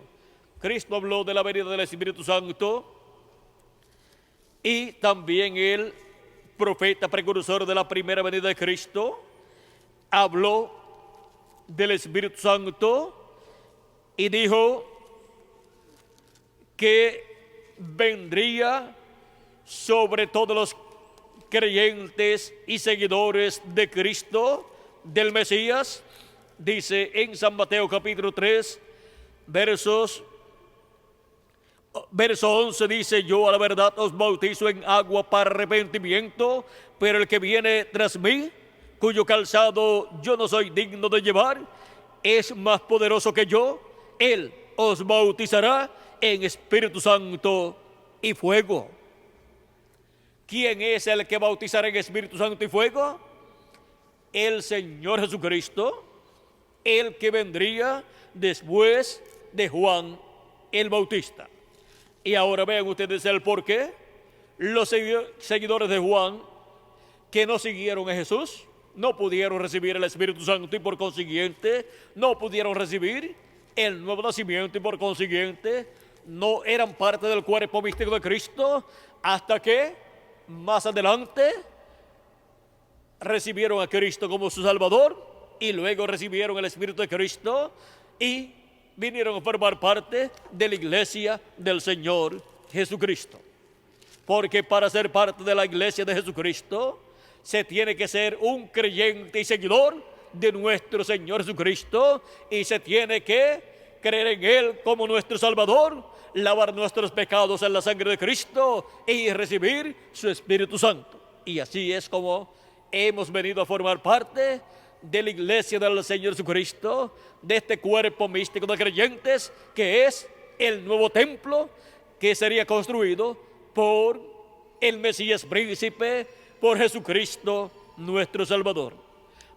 Cristo habló de la venida del Espíritu Santo y también Él profeta precursor de la primera venida de Cristo, habló del Espíritu Santo y dijo que vendría sobre todos los creyentes y seguidores de Cristo, del Mesías. Dice en San Mateo capítulo 3, verso 11, dice: yo a la verdad os bautizo en agua para arrepentimiento, pero el que viene tras mí, cuyo calzado yo no soy digno de llevar, es más poderoso que yo. Él os bautizará en Espíritu Santo y fuego. ¿Quién es el que bautizará en Espíritu Santo y fuego? El Señor Jesucristo, el que vendría después de Juan el Bautista. Y ahora vean ustedes el por qué los seguidores de Juan, que no siguieron a Jesús, no pudieron recibir el Espíritu Santo y por consiguiente no pudieron recibir el nuevo nacimiento y por consiguiente no eran parte del cuerpo místico de Cristo, hasta que más adelante recibieron a Cristo como su Salvador y luego recibieron el Espíritu de Cristo y vinieron a formar parte de la iglesia del Señor Jesucristo. Porque para ser parte de la iglesia de Jesucristo se tiene que ser un creyente y seguidor de nuestro Señor Jesucristo y se tiene que creer en Él como nuestro Salvador, lavar nuestros pecados en la sangre de Cristo y recibir su Espíritu Santo. Y así es como hemos venido a formar parte de la iglesia del Señor Jesucristo, de este cuerpo místico de creyentes que es el nuevo templo que sería construido por el Mesías príncipe, por Jesucristo nuestro Salvador.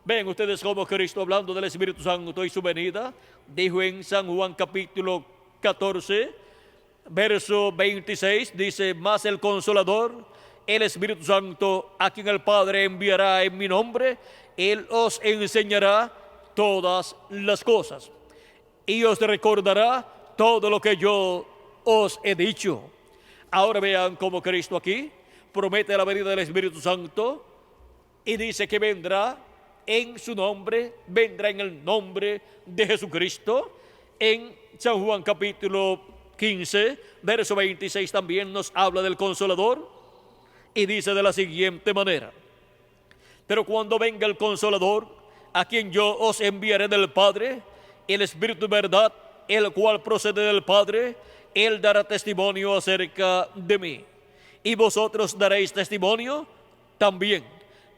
Ven ustedes cómo Cristo, hablando del Espíritu Santo y su venida, dijo en San Juan capítulo 14, verso 26, dice: mas el Consolador, el Espíritu Santo, a quien el Padre enviará en mi nombre, Él os enseñará todas las cosas y os recordará todo lo que yo os he dicho. Ahora vean cómo Cristo aquí promete la venida del Espíritu Santo y dice que vendrá en su nombre, vendrá en el nombre de Jesucristo. En San Juan capítulo 15, verso 26 también nos habla del Consolador y dice de la siguiente manera: pero cuando venga el Consolador, a quien yo os enviaré del Padre, el Espíritu de verdad, el cual procede del Padre, Él dará testimonio acerca de mí. Y vosotros daréis testimonio también,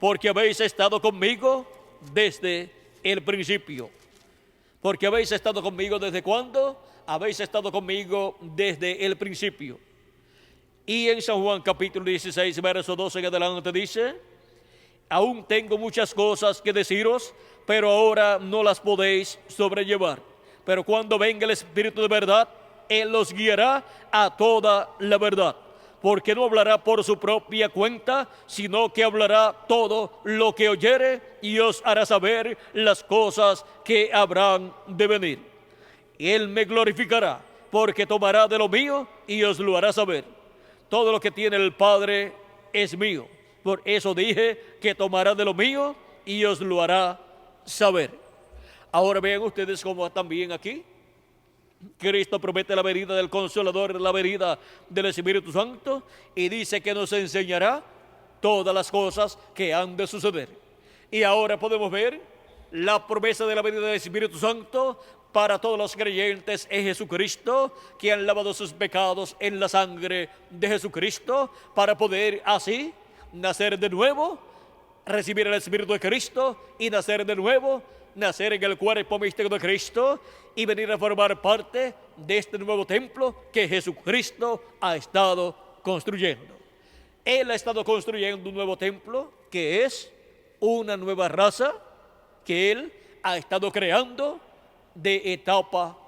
porque habéis estado conmigo desde el principio. Porque habéis estado conmigo ¿desde cuándo? Habéis estado conmigo desde el principio. Y en San Juan capítulo 16, verso 12 en adelante dice: aún tengo muchas cosas que deciros, pero ahora no las podéis sobrellevar. Pero cuando venga el Espíritu de verdad, Él los guiará a toda la verdad. Porque no hablará por su propia cuenta, sino que hablará todo lo que oyere y os hará saber las cosas que habrán de venir. Él me glorificará, porque tomará de lo mío y os lo hará saber. Todo lo que tiene el Padre es mío. Por eso dije que tomará de lo mío y os lo hará saber. Ahora vean ustedes cómo también aquí Cristo promete la venida del Consolador, la venida del Espíritu Santo, y dice que nos enseñará todas las cosas que han de suceder. Y ahora podemos ver la promesa de la venida del Espíritu Santo para todos los creyentes en Jesucristo, que han lavado sus pecados en la sangre de Jesucristo, para poder así nacer de nuevo, recibir el Espíritu de Cristo y nacer de nuevo, nacer en el cuerpo místico de Cristo y venir a formar parte de este nuevo templo que Jesucristo ha estado construyendo. Él ha estado construyendo un nuevo templo que es una nueva raza que Él ha estado creando de etapa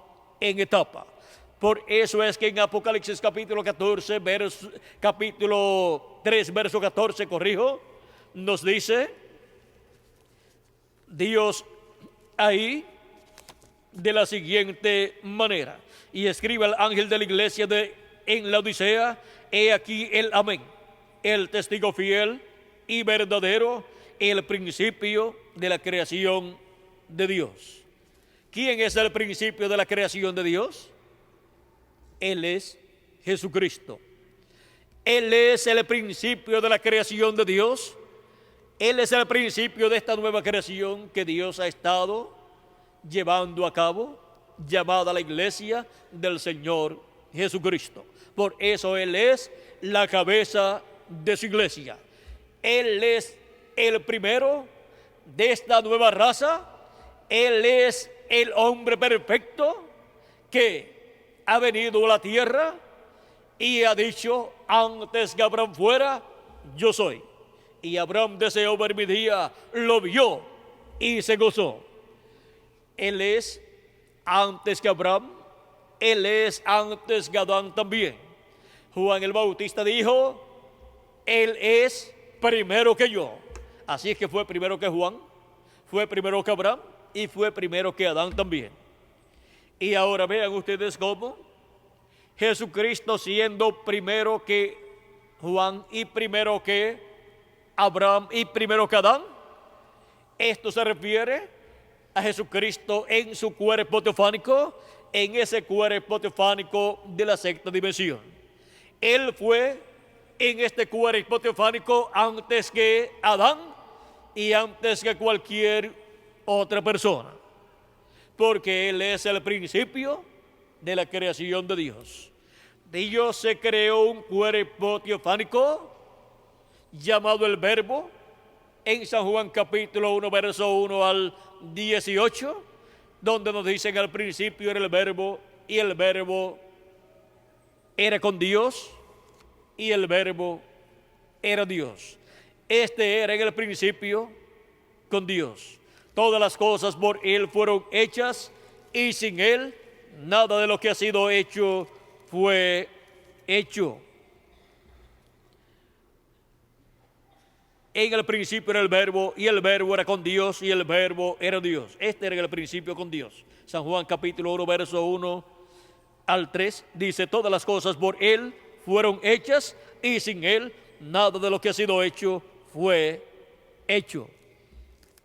en etapa. Por eso es que en Apocalipsis capítulo 3, verso 14, nos dice Dios ahí de la siguiente manera: y escribe al ángel de la iglesia en la Odisea: he aquí el amén, el testigo fiel y verdadero, el principio de la creación de Dios. ¿Quién es el principio de la creación de Dios? Él es Jesucristo. Él es el principio de la creación de Dios. Él es el principio de esta nueva creación que Dios ha estado llevando a cabo, llamada la iglesia del Señor Jesucristo. Por eso Él es la cabeza de su iglesia. Él es el primero de esta nueva raza. Él es el hombre perfecto que ha venido a la tierra y ha dicho: antes que Abraham fuera, yo soy. Y Abraham deseó ver mi día, lo vio y se gozó. Él es antes que Abraham, Él es antes que Adán también. Juan el Bautista dijo: Él es primero que yo. Así es que fue primero que Juan, fue primero que Abraham y fue primero que Adán también. Y ahora vean ustedes cómo Jesucristo, siendo primero que Juan y primero que Abraham y primero que Adán, esto se refiere a Jesucristo en su cuerpo teofánico, en ese cuerpo teofánico de la sexta dimensión. Él fue en este cuerpo teofánico antes que Adán y antes que cualquier otra persona, porque Él es el principio de la creación de Dios. Dios se creó un cuerpo teofánico llamado el Verbo, en San Juan capítulo 1, verso 1 al 18, donde nos dicen: al principio era el Verbo, y el Verbo era con Dios, y el Verbo era Dios. Este era en el principio con Dios. Todas las cosas por Él fueron hechas, y sin Él nada de lo que ha sido hecho fue hecho. En el principio era el Verbo, y el Verbo era con Dios, y el Verbo era Dios. Este era en el principio con Dios. San Juan capítulo 1, verso 1 al 3, dice: todas las cosas por Él fueron hechas, y sin Él nada de lo que ha sido hecho fue hecho.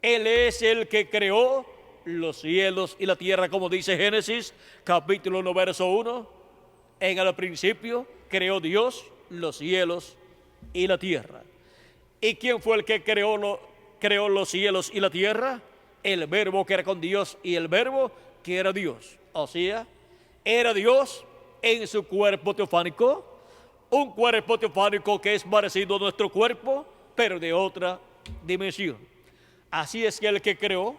Él es el que creó los cielos y la tierra, como dice Génesis capítulo 1, verso 1. En el principio creó Dios los cielos y la tierra. ¿Y quién fue el que creó los cielos y la tierra? El Verbo que era con Dios y el Verbo que era Dios. O sea, era Dios en su cuerpo teofánico, un cuerpo teofánico que es parecido a nuestro cuerpo, pero de otra dimensión. Así es que el que creó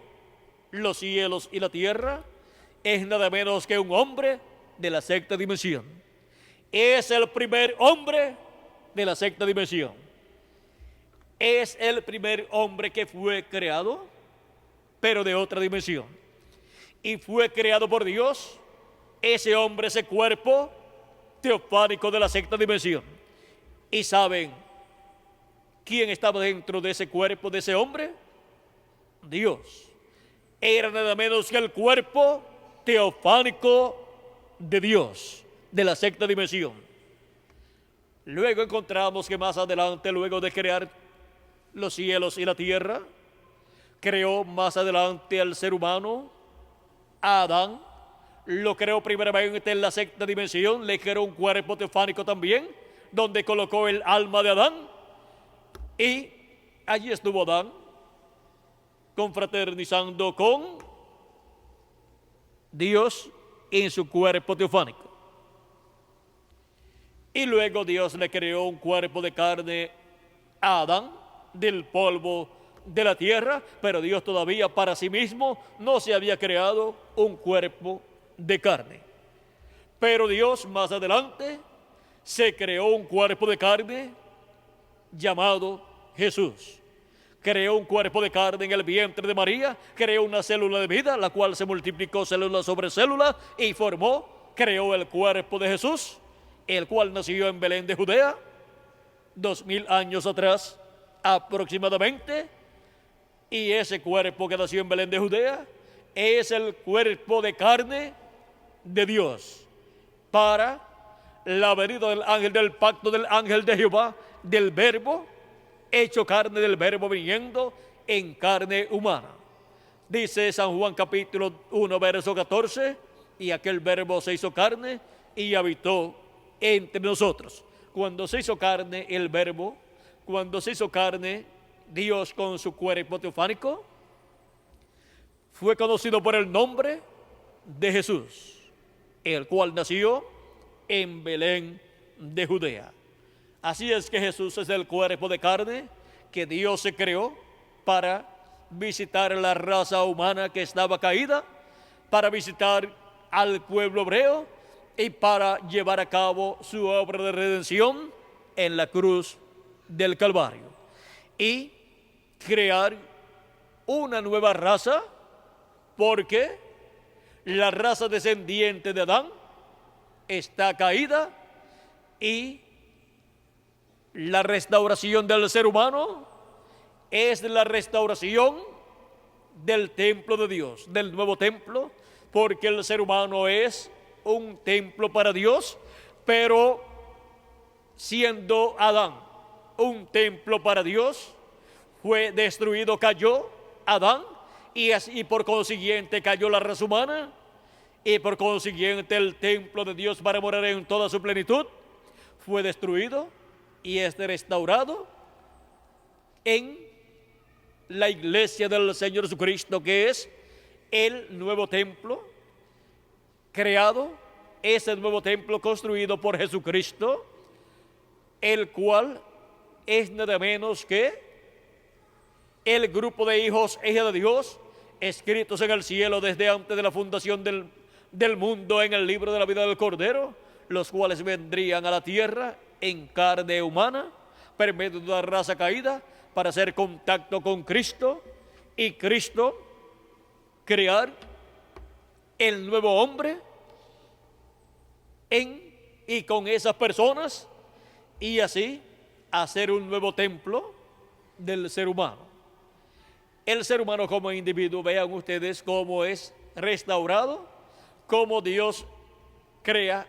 los cielos y la tierra es nada menos que un hombre de la sexta dimensión. Es el primer hombre de la sexta dimensión. Es el primer hombre que fue creado, pero de otra dimensión. Y fue creado por Dios, ese hombre, ese cuerpo teofánico de la sexta dimensión. ¿Y saben quién estaba dentro de ese cuerpo, de ese hombre? Dios. Era nada menos que el cuerpo teofánico de Dios, de la sexta dimensión. Luego encontramos que más adelante, luego de crear los cielos y la tierra, creó más adelante al ser humano, a Adán. Lo creó primeramente en la sexta dimensión, le creó un cuerpo teofánico también, donde colocó el alma de Adán, y allí estuvo Adán confraternizando con Dios en su cuerpo teofánico. Y luego Dios le creó un cuerpo de carne a Adán, del polvo de la tierra, pero Dios todavía para sí mismo no se había creado un cuerpo de carne. Pero Dios más adelante se creó un cuerpo de carne llamado Jesús. Creó un cuerpo de carne en el vientre de María, creó una célula de vida, la cual se multiplicó célula sobre célula y creó el cuerpo de Jesús, el cual nació en Belén de Judea, 2000 años atrás aproximadamente. Y ese cuerpo que nació en Belén de Judea es el cuerpo de carne de Dios para la venida del ángel del pacto, del ángel de Jehová, del Verbo, hecho carne del Verbo viniendo en carne humana. Dice San Juan capítulo 1, verso 14, y aquel Verbo se hizo carne y habitó entre nosotros. Cuando se hizo carne el Verbo, cuando se hizo carne Dios con su cuerpo teofánico, fue conocido por el nombre de Jesús, el cual nació en Belén de Judea. Así es que Jesús es el cuerpo de carne que Dios se creó para visitar la raza humana que estaba caída, para visitar al pueblo hebreo y para llevar a cabo su obra de redención en la cruz del Calvario y crear una nueva raza, porque la raza descendiente de Adán está caída y la restauración del ser humano es la restauración del templo de Dios, del nuevo templo, porque el ser humano es un templo para Dios, pero siendo Adán un templo para Dios, fue destruido, cayó Adán, y por consiguiente cayó la raza humana, y por consiguiente el templo de Dios para morar en toda su plenitud fue destruido y es restaurado en la iglesia del Señor Jesucristo, que es el nuevo templo creado, es el nuevo templo construido por Jesucristo, el cual es nada menos que el grupo de hijos e hijas de Dios escritos en el cielo desde antes de la fundación del mundo en el libro de la vida del Cordero, los cuales vendrían a la tierra en carne humana, por medio de una raza caída, para hacer contacto con Cristo y Cristo crear el nuevo hombre en y con esas personas, y así hacer un nuevo templo del ser humano. El ser humano como individuo, vean ustedes cómo es restaurado, cómo Dios crea,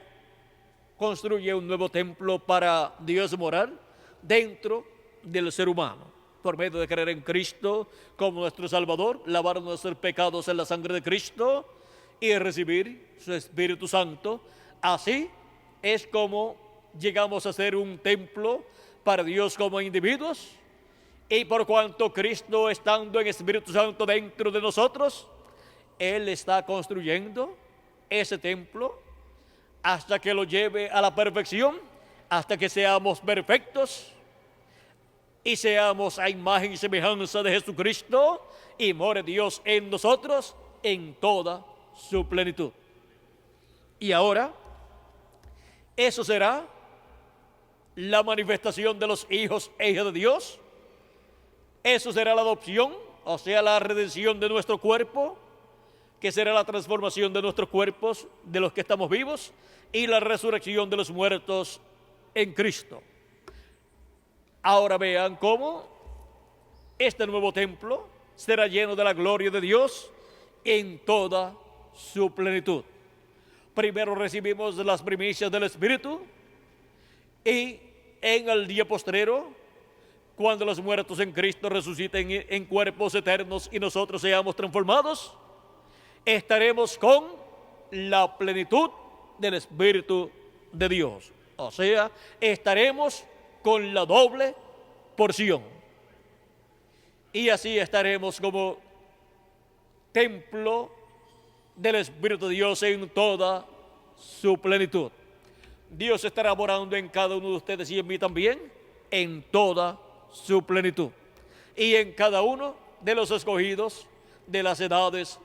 construye un nuevo templo para Dios morar dentro del ser humano, por medio de creer en Cristo como nuestro Salvador, lavar nuestros pecados en la sangre de Cristo y recibir su Espíritu Santo. Así es como llegamos a ser un templo para Dios como individuos, y por cuanto Cristo, estando en Espíritu Santo dentro de nosotros, Él está construyendo ese templo hasta que lo lleve a la perfección, hasta que seamos perfectos y seamos a imagen y semejanza de Jesucristo, y more Dios en nosotros en toda su plenitud. Y ahora, eso será la manifestación de los hijos e hijas de Dios. Eso será la adopción, o sea, la redención de nuestro cuerpo, que será la transformación de nuestros cuerpos, de los que estamos vivos, y la resurrección de los muertos en Cristo. Ahora vean cómo este nuevo templo será lleno de la gloria de Dios en toda su plenitud. Primero recibimos las primicias del Espíritu, y en el día postrero, cuando los muertos en Cristo resuciten en cuerpos eternos y nosotros seamos transformados, estaremos con la plenitud del Espíritu de Dios. O sea, estaremos con la doble porción. Y así estaremos como templo del Espíritu de Dios en toda su plenitud. Dios estará morando en cada uno de ustedes y en mí también, en toda su plenitud, y en cada uno de los escogidos de las edades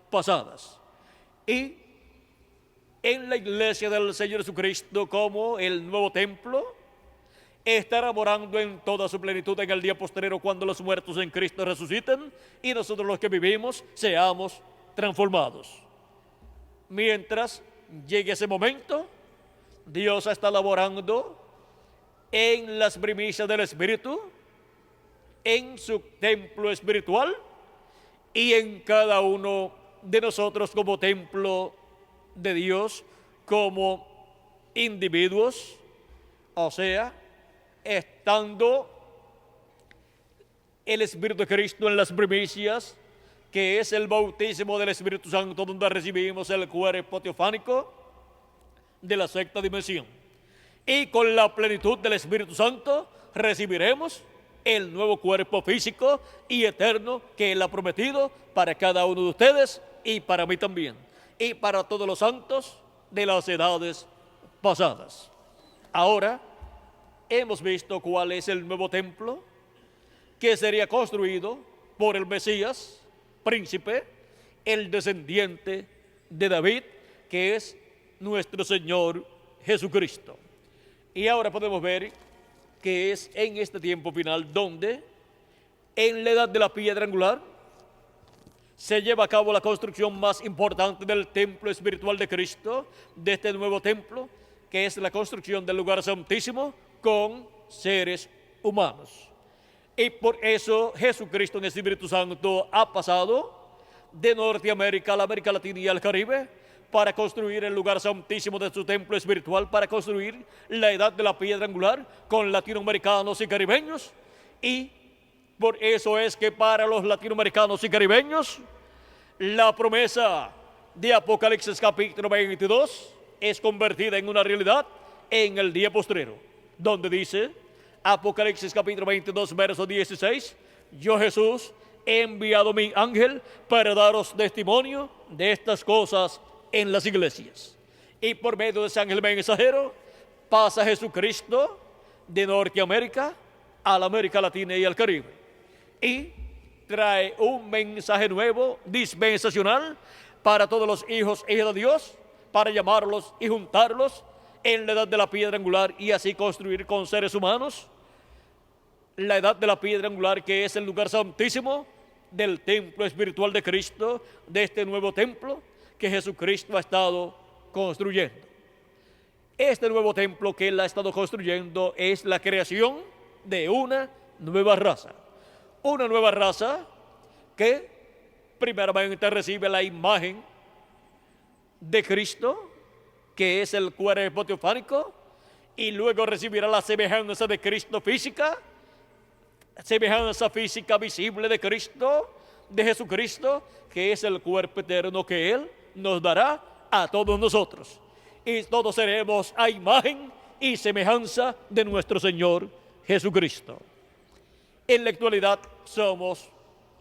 pasadas. Y en la iglesia del Señor Jesucristo como el nuevo templo, estará morando en toda su plenitud en el día postrero, cuando los muertos en Cristo resuciten y nosotros los que vivimos seamos transformados. Mientras llegue ese momento, Dios está laborando en las primicias del Espíritu, en su templo espiritual y en cada uno de nosotros como templo de Dios, como individuos, o sea, estando el Espíritu de Cristo en las primicias, que es el bautismo del Espíritu Santo, donde recibimos el cuerpo teofánico de la sexta dimensión. Y con la plenitud del Espíritu Santo recibiremos el nuevo cuerpo físico y eterno que Él ha prometido para cada uno de ustedes y para mí también, y para todos los santos de las edades pasadas. Ahora hemos visto cuál es el nuevo templo que sería construido por el Mesías, príncipe, el descendiente de David, que es nuestro Señor Jesucristo. Y ahora podemos ver que es en este tiempo final donde, en la edad de la piedra angular, se lleva a cabo la construcción más importante del templo espiritual de Cristo, de este nuevo templo, que es la construcción del lugar santísimo con seres humanos. Y por eso Jesucristo en el Espíritu Santo ha pasado de Norteamérica a la América Latina y al Caribe para construir el lugar santísimo de su templo espiritual, para construir la edad de la piedra angular con latinoamericanos y caribeños. Y por eso es que para los latinoamericanos y caribeños la promesa de Apocalipsis capítulo 22 es convertida en una realidad en el día postrero, donde dice Apocalipsis capítulo 22 verso 16: yo Jesús he enviado mi ángel para daros testimonio de estas cosas en las iglesias. Y por medio de ese ángel mensajero pasa Jesucristo de Norteamérica a la América Latina y al Caribe, y trae un mensaje nuevo, dispensacional, para todos los hijos e hijas de Dios, para llamarlos y juntarlos en la edad de la piedra angular y así construir con seres humanos la edad de la piedra angular, que es el lugar santísimo del templo espiritual de Cristo, de este nuevo templo que Jesucristo ha estado construyendo. Este nuevo templo que Él ha estado construyendo es la creación de una nueva raza. Una nueva raza que primeramente recibe la imagen de Cristo, que es el cuerpo teofánico, y luego recibirá la semejanza de Cristo física, semejanza física visible de Cristo, de Jesucristo, que es el cuerpo eterno que Él nos dará a todos nosotros. Y todos seremos a imagen y semejanza de nuestro Señor Jesucristo. En la actualidad somos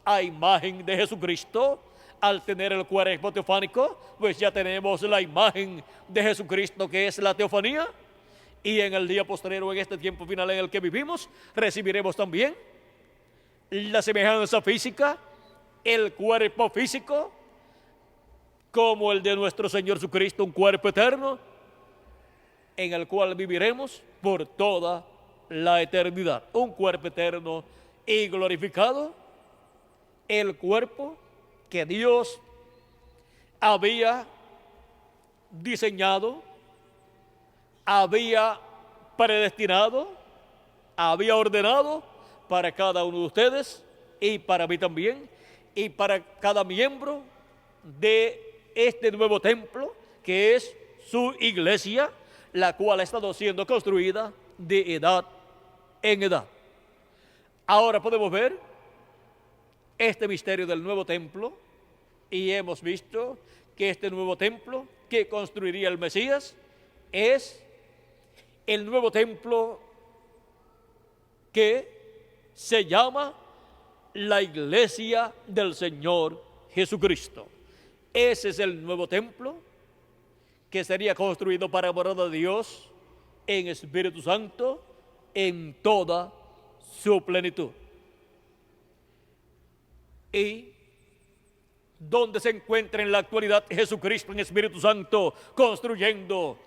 a imagen de Jesucristo. Al tener el cuerpo teofánico, pues ya tenemos la imagen de Jesucristo, que es la teofanía. Y en el día posterior, en este tiempo final en el que vivimos, recibiremos también la semejanza física, el cuerpo físico, como el de nuestro Señor Jesucristo, un cuerpo eterno, en el cual viviremos por toda la eternidad. Un cuerpo eterno y glorificado, el cuerpo que Dios había diseñado, había predestinado, había ordenado para cada uno de ustedes y para mí también, y para cada miembro de este nuevo templo, que es su iglesia, la cual ha estado siendo construida de edad en edad. Ahora podemos ver este misterio del nuevo templo, y hemos visto que este nuevo templo que construiría el Mesías es el nuevo templo que se llama la iglesia del Señor Jesucristo. Ese es el nuevo templo que sería construido para morada de Dios en Espíritu Santo en toda su plenitud. Y donde se encuentra en la actualidad Jesucristo en Espíritu Santo construyendo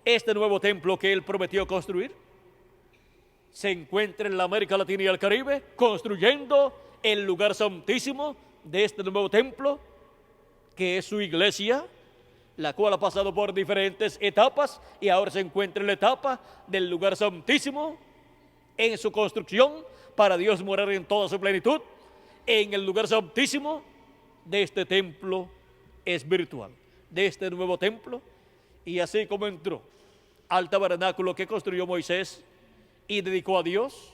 este nuevo templo que Él prometió construir, se encuentra en la América Latina y el Caribe construyendo el lugar santísimo de este nuevo templo, que es su iglesia, la cual ha pasado por diferentes etapas y ahora se encuentra en la etapa del lugar santísimo en su construcción para Dios morar en toda su plenitud en el lugar santísimo de este templo espiritual, de este nuevo templo. Y así como entró al tabernáculo que construyó Moisés y dedicó a Dios,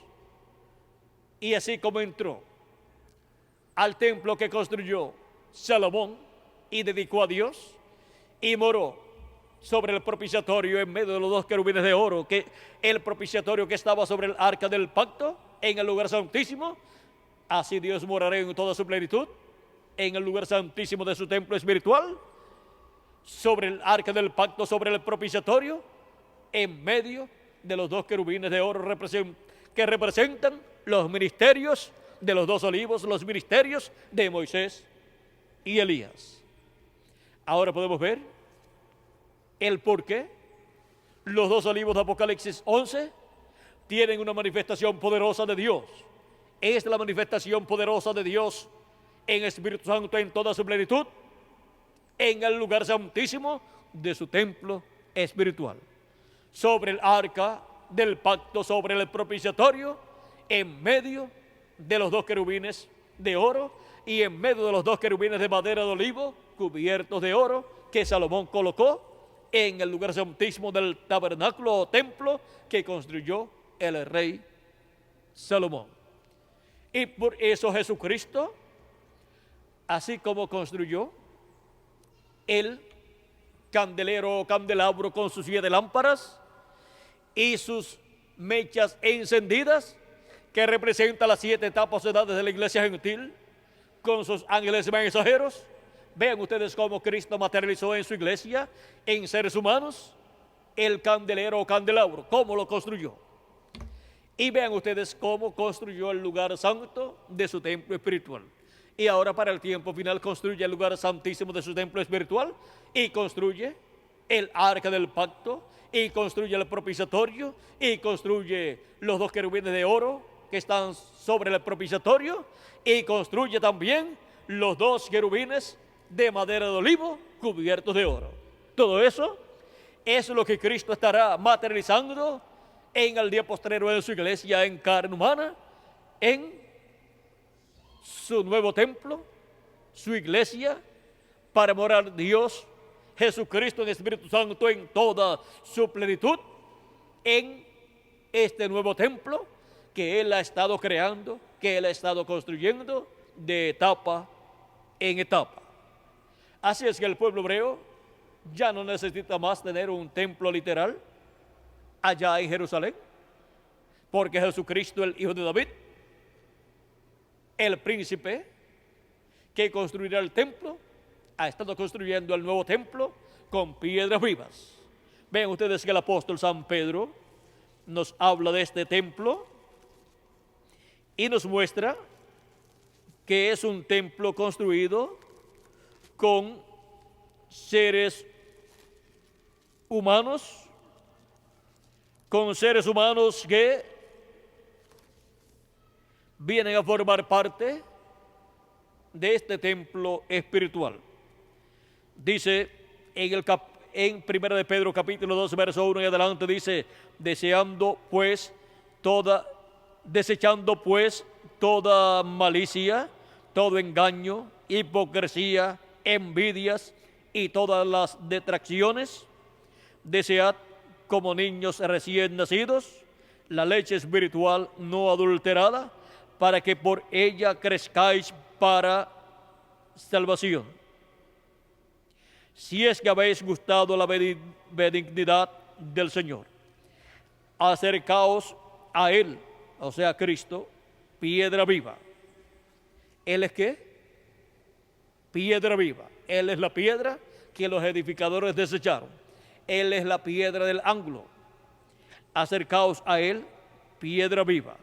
y así como entró al templo que construyó Salomón y dedicó a Dios, y moró sobre el propiciatorio en medio de los dos querubines de oro, que el propiciatorio que estaba sobre el arca del pacto en el lugar santísimo. Así Dios morará en toda su plenitud en el lugar santísimo de su templo espiritual, sobre el arca del pacto, sobre el propiciatorio, en medio de los dos querubines de oro que representan los ministerios de los dos olivos, los ministerios de Moisés y Elías. Ahora podemos ver el por qué los dos olivos de Apocalipsis 11 tienen una manifestación poderosa de Dios. Es la manifestación poderosa de Dios en Espíritu Santo en toda su plenitud, en el lugar santísimo de su templo espiritual, sobre el arca del pacto, sobre el propiciatorio, en medio de los dos querubines de oro y en medio de los dos querubines de madera de olivo cubiertos de oro que Salomón colocó en el lugar santísimo del tabernáculo o templo que construyó el rey Salomón. Y por eso Jesucristo, así como construyó el candelero o candelabro con sus 7 lámparas y sus mechas encendidas, que representa las 7 etapas de edades de la iglesia gentil, con sus ángeles mensajeros. Vean ustedes cómo Cristo materializó en su iglesia, en seres humanos, el candelero o candelabro, cómo lo construyó. Y vean ustedes cómo construyó el lugar santo de su templo espiritual. Y ahora para el tiempo final construye el lugar santísimo de su templo espiritual y construye el arca del pacto y construye el propiciatorio y construye los dos querubines de oro que están sobre el propiciatorio y construye también los dos querubines de madera de olivo cubiertos de oro. Todo eso es lo que Cristo estará materializando en el día postrero de su iglesia en carne humana, en su nuevo templo, su iglesia, para morar Dios Jesucristo en Espíritu Santo en toda su plenitud, en este nuevo templo que Él ha estado creando, que Él ha estado construyendo de etapa en etapa. Así es que el pueblo hebreo ya no necesita más tener un templo literal allá en Jerusalén, porque Jesucristo, el Hijo de David, el príncipe que construirá el templo, ha estado construyendo el nuevo templo con piedras vivas. Vean ustedes que el apóstol San Pedro nos habla de este templo y nos muestra que es un templo construido con seres humanos, que vienen a formar parte de este templo espiritual. Dice en 1 de Pedro capítulo 2 verso 1 y adelante, dice: desechando pues toda malicia, todo engaño, hipocresía, envidias y todas las detracciones, desead como niños recién nacidos la leche espiritual no adulterada, para que por ella crezcáis para salvación. Si es que habéis gustado la benignidad del Señor, acercaos a Él, o sea, Cristo, piedra viva. ¿Él es qué? Piedra viva. Él es la piedra que los edificadores desecharon. Él es la piedra del ángulo. Acercaos a Él, piedra viva,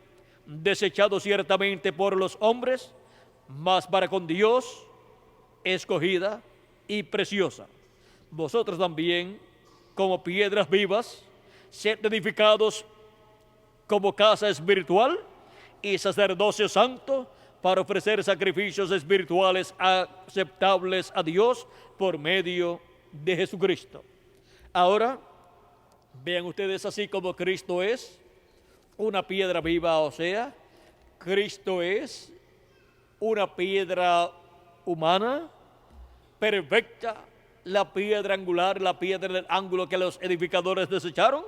desechado ciertamente por los hombres, mas para con Dios escogida y preciosa. Vosotros también, como piedras vivas, sed edificados como casa espiritual y sacerdocio santo, para ofrecer sacrificios espirituales aceptables a Dios por medio de Jesucristo. Ahora, vean ustedes, así como Cristo es una piedra viva, o sea, Cristo es una piedra humana, perfecta, la piedra angular, la piedra del ángulo que los edificadores desecharon.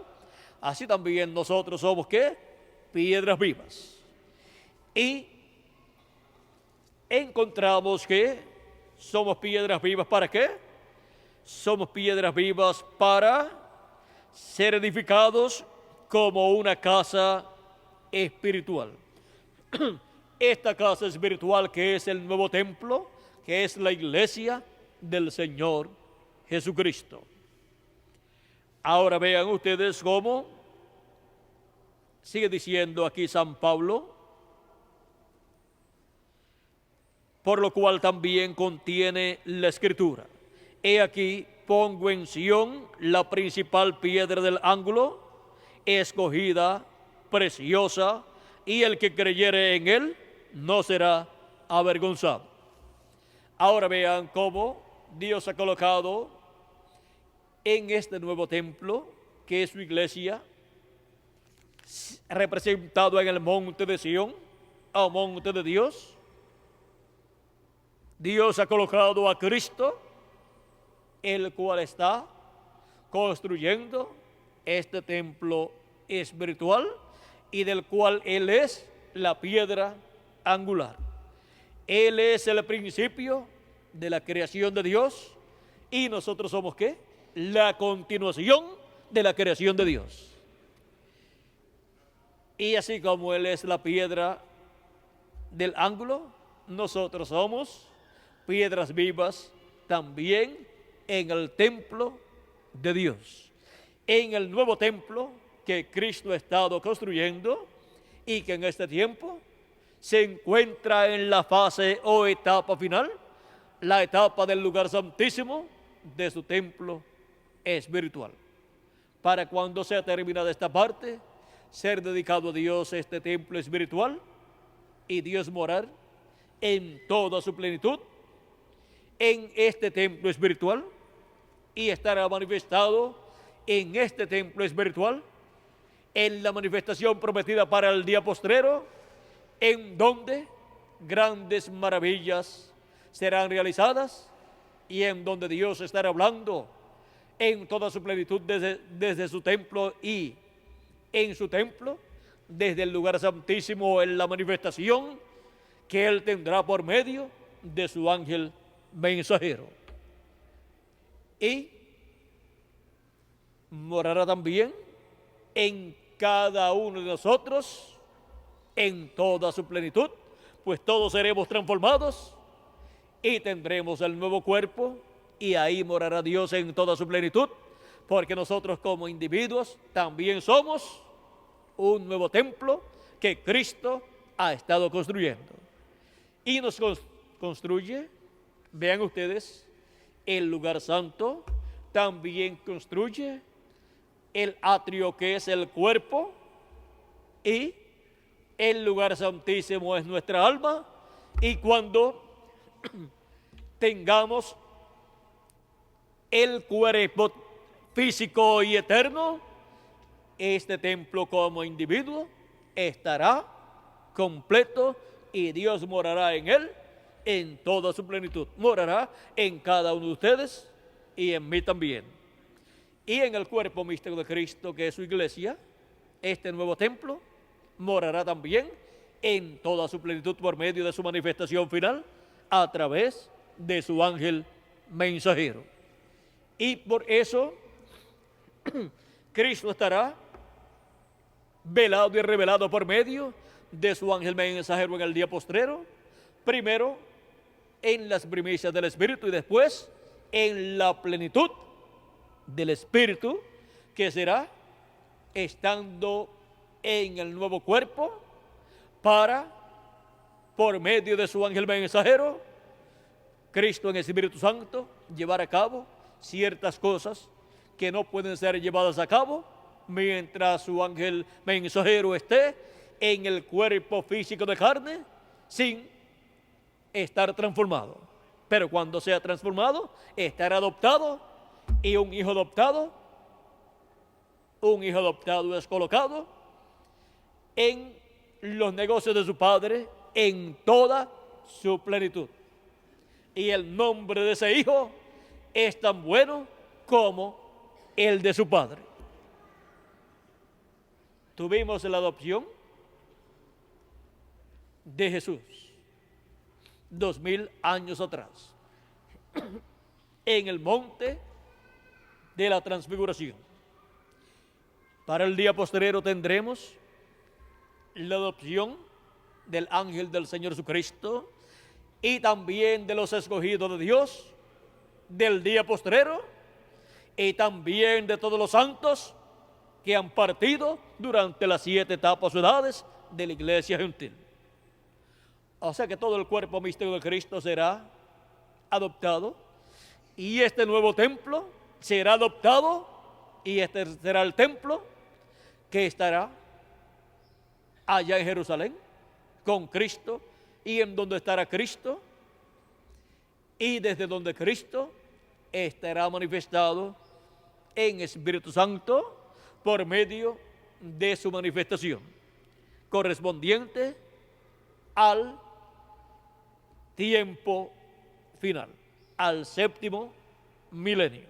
Así también nosotros somos, ¿qué? Piedras vivas. Y encontramos que somos piedras vivas. ¿Para qué? Somos piedras vivas para ser edificados como una casa espiritual. Esta casa espiritual que es el nuevo templo, que es la iglesia del Señor Jesucristo. Ahora vean ustedes cómo sigue diciendo aquí San Pablo, por lo cual también contiene la Escritura. He aquí, pongo en Sión la principal piedra del ángulo, escogida, preciosa, y el que creyere en él no será avergonzado. Ahora vean cómo Dios ha colocado en este nuevo templo, que es su iglesia, representado en el monte de Sión, al monte de Dios. Dios ha colocado a Cristo, el cual está construyendo este templo espiritual y del cual Él es la piedra angular. Él es el principio de la creación de Dios y nosotros somos ¿qué? La continuación de la creación de Dios. Y así como Él es la piedra del ángulo, nosotros somos piedras vivas también en el templo de Dios. En el nuevo templo que Cristo ha estado construyendo y que en este tiempo se encuentra en la fase o etapa final, la etapa del lugar santísimo de su templo espiritual. Para cuando sea terminada esta parte, ser dedicado a Dios este templo espiritual y Dios morar en toda su plenitud en este templo espiritual y estará manifestado en este templo espiritual en la manifestación prometida para el día postrero, en donde grandes maravillas serán realizadas y en donde Dios estará hablando en toda su plenitud desde su templo y en su templo, desde el lugar santísimo en la manifestación que Él tendrá por medio de su ángel mensajero. Y morará también en cada uno de nosotros en toda su plenitud, pues todos seremos transformados y tendremos el nuevo cuerpo y ahí morará Dios en toda su plenitud, porque nosotros como individuos también somos un nuevo templo que Cristo ha estado construyendo. Y nos construye, vean ustedes, el lugar santo, también construye el atrio que es el cuerpo y el lugar santísimo es nuestra alma. Y cuando tengamos el cuerpo físico y eterno, este templo como individuo estará completo y Dios morará en él en toda su plenitud. Morará en cada uno de ustedes y en mí también. Y en el cuerpo místico de Cristo, que es su iglesia, este nuevo templo morará también en toda su plenitud por medio de su manifestación final a través de su ángel mensajero. Y por eso Cristo estará velado y revelado por medio de su ángel mensajero en el día postrero, primero en las primicias del Espíritu y después en la plenitud del Espíritu, que será estando en el nuevo cuerpo para, por medio de su ángel mensajero, Cristo en el Espíritu Santo, llevar a cabo ciertas cosas que no pueden ser llevadas a cabo mientras su ángel mensajero esté en el cuerpo físico de carne sin estar transformado. Pero cuando sea transformado, estará adoptado y un hijo adoptado es colocado en los negocios de su padre en toda su plenitud. Y el nombre de ese hijo es tan bueno como el de su padre. Tuvimos la adopción de Jesús. 2000 años atrás, en el monte de la transfiguración. Para el día postrero tendremos la adopción del ángel del Señor Jesucristo y también de los escogidos de Dios del día postrero y también de todos los santos que han partido durante las 7 etapas o edades de la iglesia gentil. O sea que todo el cuerpo místico de Cristo será adoptado y este nuevo templo será adoptado y este será el templo que estará allá en Jerusalén con Cristo y en donde estará Cristo y desde donde Cristo estará manifestado en Espíritu Santo por medio de su manifestación correspondiente al tiempo final, al 7º milenio.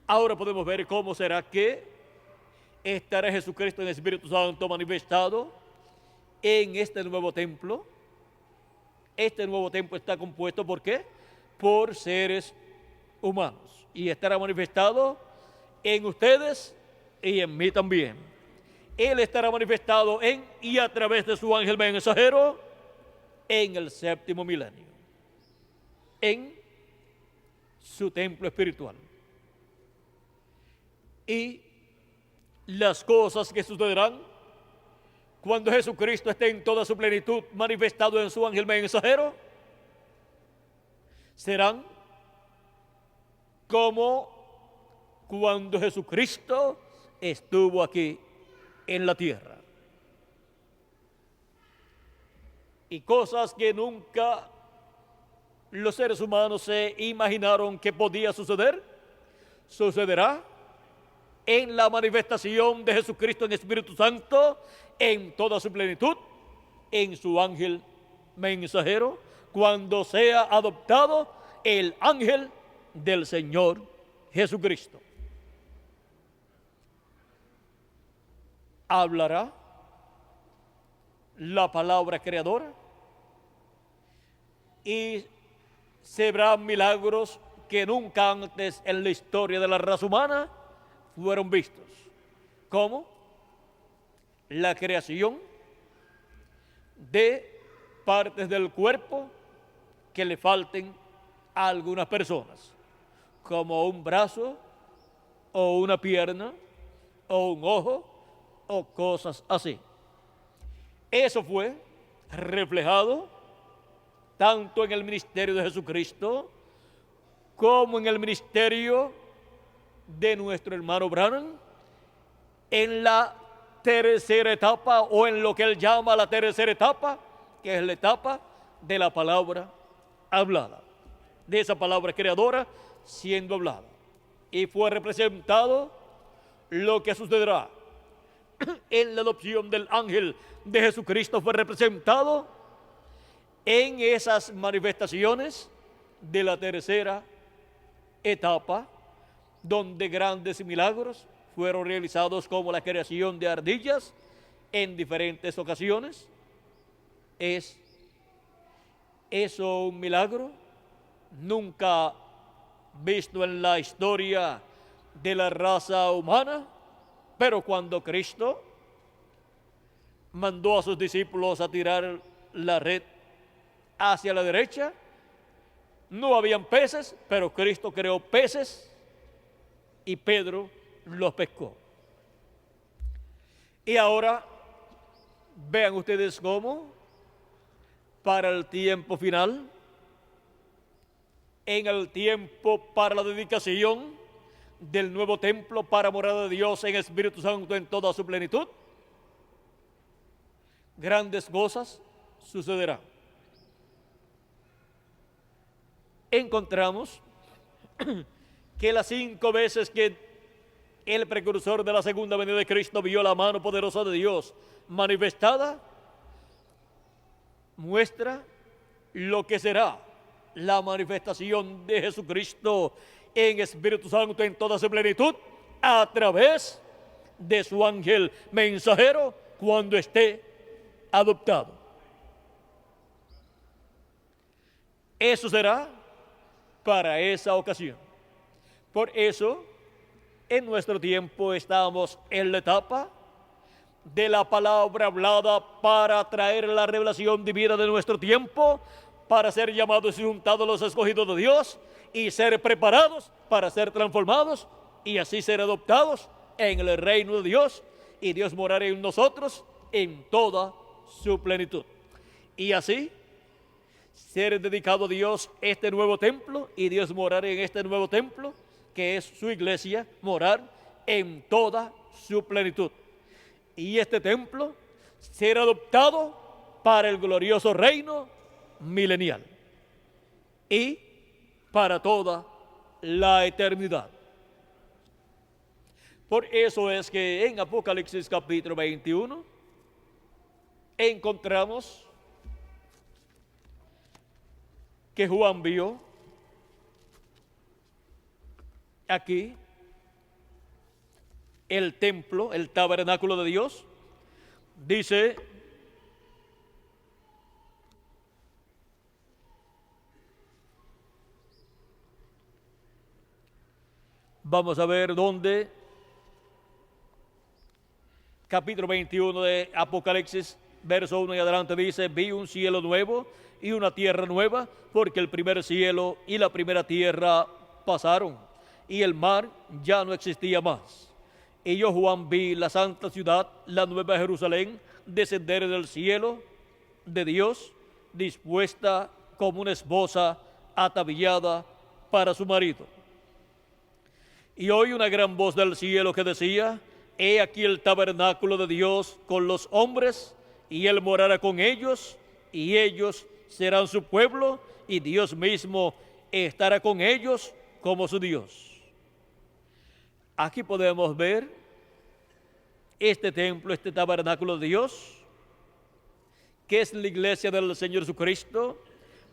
Ahora podemos ver cómo será que estará Jesucristo en el Espíritu Santo manifestado en este nuevo templo. Este nuevo templo está compuesto ¿por qué? Por seres humanos y estará manifestado en ustedes y en mí también. Él estará manifestado en y a través de su ángel mensajero en el 7º milenio, en su templo espiritual. Y las cosas que sucederán cuando Jesucristo esté en toda su plenitud manifestado en su ángel mensajero serán como cuando Jesucristo estuvo aquí en la tierra. Y cosas que nunca los seres humanos se imaginaron que podía suceder, sucederá en la manifestación de Jesucristo en Espíritu Santo en toda su plenitud, en su ángel mensajero, cuando sea adoptado el ángel del Señor Jesucristo. Hablará la palabra creadora y se verán milagros que nunca antes en la historia de la raza humana fueron vistos, como la creación de partes del cuerpo que le falten a algunas personas, como un brazo o una pierna o un ojo o cosas así. Eso fue reflejado tanto en el ministerio de Jesucristo como en el ministerio de nuestro hermano Branham en la tercera etapa, o en lo que él llama la tercera etapa, que es la etapa de la palabra hablada, de esa palabra creadora siendo hablada. Y fue representado lo que sucederá en la adopción del ángel de Jesucristo, fue representado en esas manifestaciones de la tercera etapa, donde grandes milagros fueron realizados, como la creación de ardillas en diferentes ocasiones. ¿Es eso un milagro nunca visto en la historia de la raza humana? Pero cuando Cristo mandó a sus discípulos a tirar la red hacia la derecha, no habían peces, pero Cristo creó peces y Pedro los pescó. Y ahora vean ustedes cómo para el tiempo final, en el tiempo para la dedicación del nuevo templo para morada de Dios en Espíritu Santo en toda su plenitud, grandes cosas sucederán. Encontramos que las 5 veces que el precursor de la segunda venida de Cristo vio la mano poderosa de Dios manifestada, muestra lo que será la manifestación de Jesucristo en Espíritu Santo en toda su plenitud a través de su ángel mensajero cuando esté adoptado. Eso será para esa ocasión. Por eso, en nuestro tiempo estamos en la etapa de la palabra hablada para traer la revelación divina de nuestro tiempo, para ser llamados y juntados los escogidos de Dios y ser preparados para ser transformados y así ser adoptados en el reino de Dios y Dios morar en nosotros en toda su plenitud. Y así ser dedicado a Dios este nuevo templo y Dios morar en este nuevo templo que es su iglesia, morar en toda su plenitud. Y este templo ser adoptado para el glorioso reino milenial y para toda la eternidad. Por eso es que en Apocalipsis capítulo 21 encontramos que Juan vio aquí el templo, el tabernáculo de Dios. Dice vamos a ver dónde, capítulo 21 de Apocalipsis, verso 1 y adelante dice: vi un cielo nuevo y una tierra nueva, porque el primer cielo y la primera tierra pasaron, y el mar ya no existía más. Y yo, Juan, vi la santa ciudad, la nueva Jerusalén, descender del cielo de Dios, dispuesta como una esposa ataviada para su marido. Y oí una gran voz del cielo que decía: he aquí el tabernáculo de Dios con los hombres, y él morará con ellos, y ellos serán su pueblo, y Dios mismo estará con ellos como su Dios. Aquí podemos ver este templo, este tabernáculo de Dios, que es la iglesia del Señor Jesucristo,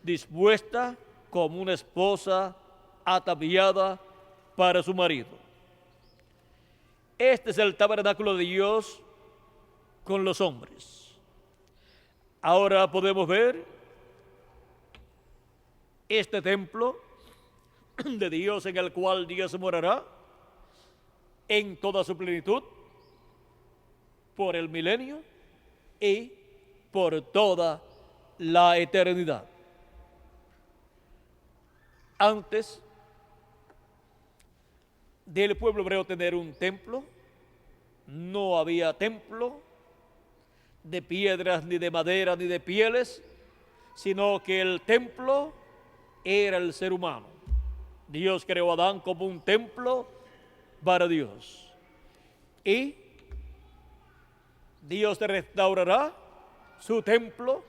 dispuesta como una esposa ataviada para su marido. Este es el tabernáculo de Dios con los hombres. Ahora podemos ver este templo de Dios en el cual Dios morará en toda su plenitud por el milenio y por toda la eternidad. Antes del pueblo hebreo tener un templo, no había templo de piedras, ni de madera, ni de pieles, sino que el templo era el ser humano. Dios creó a Adán como un templo para Dios. Y Dios restaurará su templo,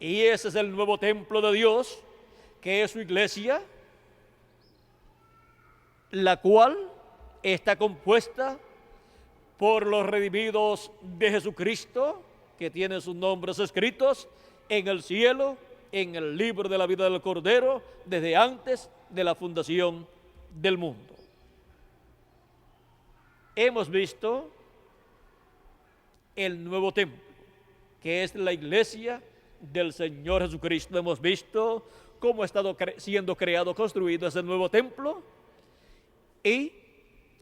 y ese es el nuevo templo de Dios, que es su iglesia, la cual está compuesta por los redimidos de Jesucristo, que tienen sus nombres escritos en el cielo, en el libro de la vida del Cordero, desde antes de la fundación del mundo. Hemos visto el nuevo templo, que es la iglesia del Señor Jesucristo. Hemos visto cómo ha estado siendo creado, construido ese nuevo templo, y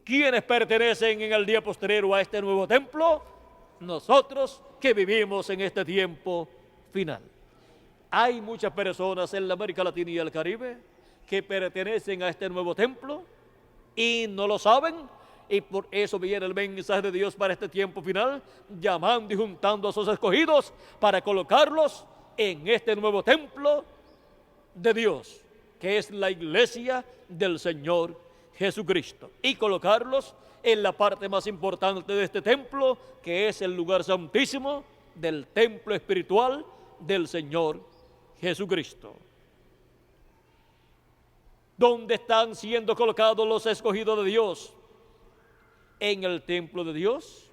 quienes pertenecen en el día postrero a este nuevo templo, nosotros que vivimos en este tiempo final. Hay muchas personas en la América Latina y el Caribe que pertenecen a este nuevo templo y no lo saben, y por eso viene el mensaje de Dios para este tiempo final, llamando y juntando a sus escogidos para colocarlos en este nuevo templo de Dios, que es la iglesia del Señor Jesucristo, y colocarlos en la parte más importante de este templo, que es el lugar santísimo del templo espiritual del Señor Jesucristo. ¿Dónde están siendo colocados los escogidos de Dios? En el templo de Dios,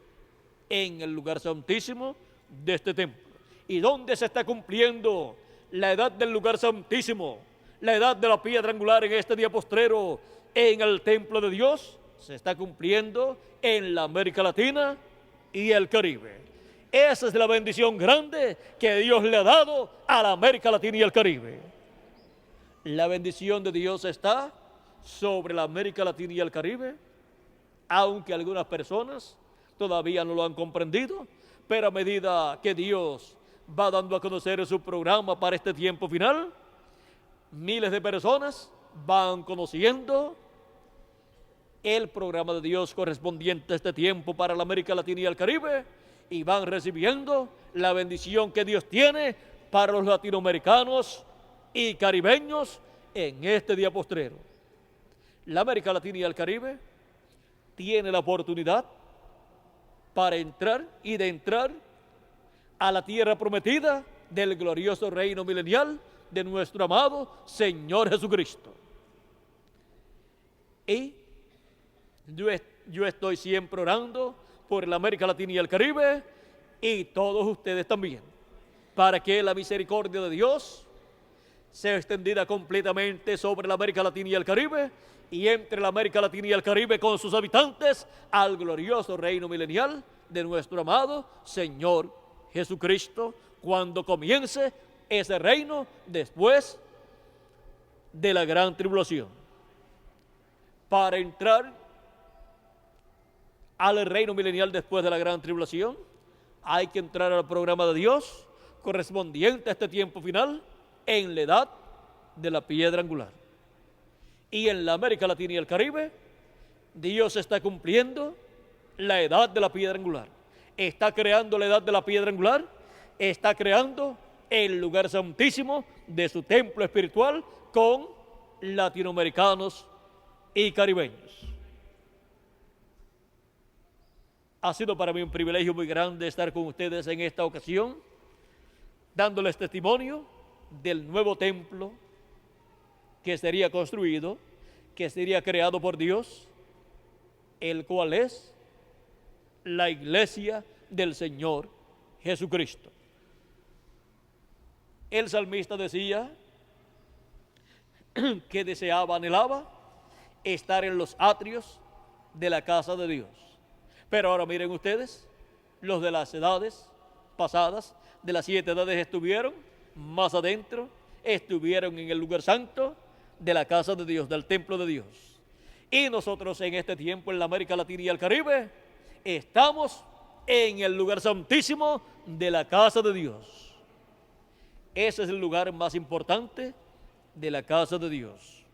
en el lugar santísimo de este templo. ¿Y dónde se está cumpliendo la edad del lugar santísimo, la edad de la piedra angular en este día postrero? En el templo de Dios se está cumpliendo en la América Latina y el Caribe. Esa es la bendición grande que Dios le ha dado a la América Latina y el Caribe. La bendición de Dios está sobre la América Latina y el Caribe, aunque algunas personas todavía no lo han comprendido, pero a medida que Dios va dando a conocer su programa para este tiempo final, miles de personas van conociendo el programa de Dios correspondiente a este tiempo para la América Latina y el Caribe, y van recibiendo la bendición que Dios tiene para los latinoamericanos y caribeños en este día postrero. La América Latina y el Caribe tiene la oportunidad para entrar a la tierra prometida del glorioso reino milenial de nuestro amado Señor Jesucristo. Y yo estoy siempre orando por la América Latina y el Caribe, y todos ustedes también, para que la misericordia de Dios sea extendida completamente sobre la América Latina y el Caribe, y entre la América Latina y el Caribe con sus habitantes al glorioso reino milenial de nuestro amado Señor Jesucristo, cuando comience ese reino después de la gran tribulación. Para entrar al reino milenial después de la gran tribulación, hay que entrar al programa de Dios correspondiente a este tiempo final en la edad de la piedra angular. Y en la América Latina y el Caribe, Dios está cumpliendo la edad de la piedra angular. Está creando la edad de la piedra angular, está creando el lugar santísimo de su templo espiritual con latinoamericanos y caribeños. Ha sido para mí un privilegio muy grande estar con ustedes en esta ocasión, dándoles testimonio del nuevo templo que sería construido, que sería creado por Dios, el cual es la iglesia del Señor Jesucristo. El salmista decía que deseaba, anhelaba estar en los atrios de la casa de Dios. Pero ahora miren ustedes, los de las edades pasadas, de las 7 edades, estuvieron más adentro, estuvieron en el lugar santo de la casa de Dios, del templo de Dios. Y nosotros en este tiempo en la América Latina y el Caribe estamos en el lugar santísimo de la casa de Dios. Ese es el lugar más importante de la casa de Dios,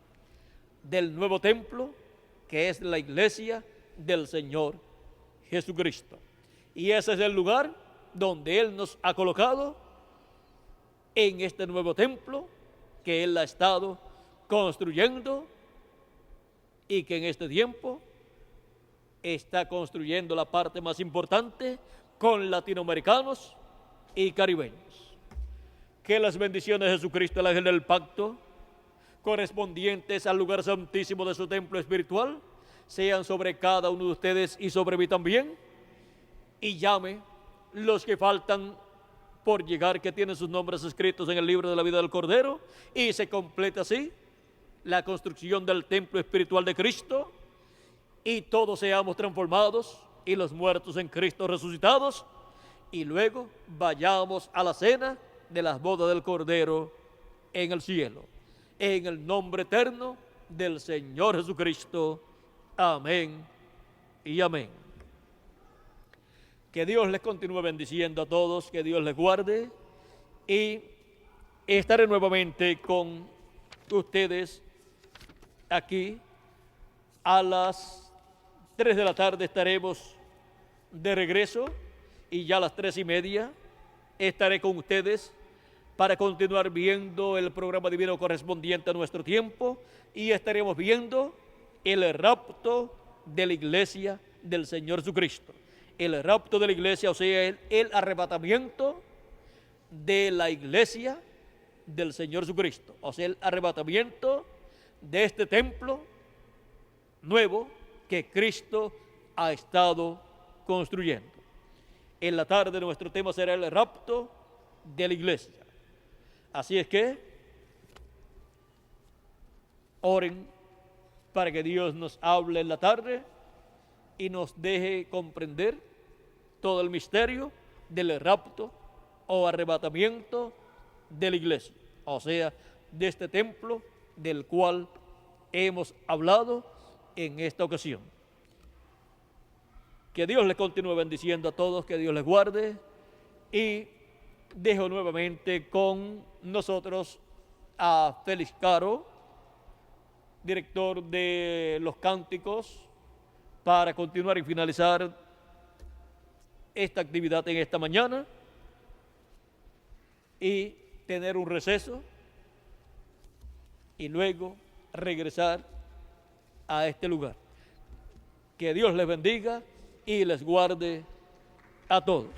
del nuevo templo que es la iglesia del Señor Jesucristo. Y ese es el lugar donde Él nos ha colocado en este nuevo templo que Él ha estado construyendo y que en este tiempo está construyendo la parte más importante con latinoamericanos y caribeños. Que las bendiciones de Jesucristo, el ángel del pacto, correspondientes al lugar santísimo de su templo espiritual, sean sobre cada uno de ustedes y sobre mí también. Y llame los que faltan por llegar, que tienen sus nombres escritos en el libro de la vida del Cordero, y se completa así la construcción del templo espiritual de Cristo, y todos seamos transformados y los muertos en Cristo resucitados, y luego vayamos a la cena de las bodas del Cordero en el cielo, en el nombre eterno del Señor Jesucristo. Amén y amén. Que Dios les continúe bendiciendo a todos, que Dios les guarde, y estaré nuevamente con ustedes aquí a las 3 de la tarde. Estaremos de regreso, y ya a las 3:30 estaré con ustedes para continuar viendo el programa divino correspondiente a nuestro tiempo, y estaremos viendo el rapto de la iglesia del Señor Jesucristo. El rapto de la iglesia, o sea, el arrebatamiento de la iglesia del Señor Jesucristo, o sea, el arrebatamiento de este templo nuevo que Cristo ha estado construyendo. En la tarde nuestro tema será el rapto de la iglesia. Así es que oren para que Dios nos hable en la tarde y nos deje comprender todo el misterio del rapto o arrebatamiento de la iglesia, o sea, de este templo del cual hemos hablado en esta ocasión. Que Dios les continúe bendiciendo a todos, que Dios les guarde, y dejo nuevamente con nosotros a Félix Caro, director de los cánticos, para continuar y finalizar esta actividad en esta mañana y tener un receso y luego regresar a este lugar. Que Dios les bendiga y les guarde a todos.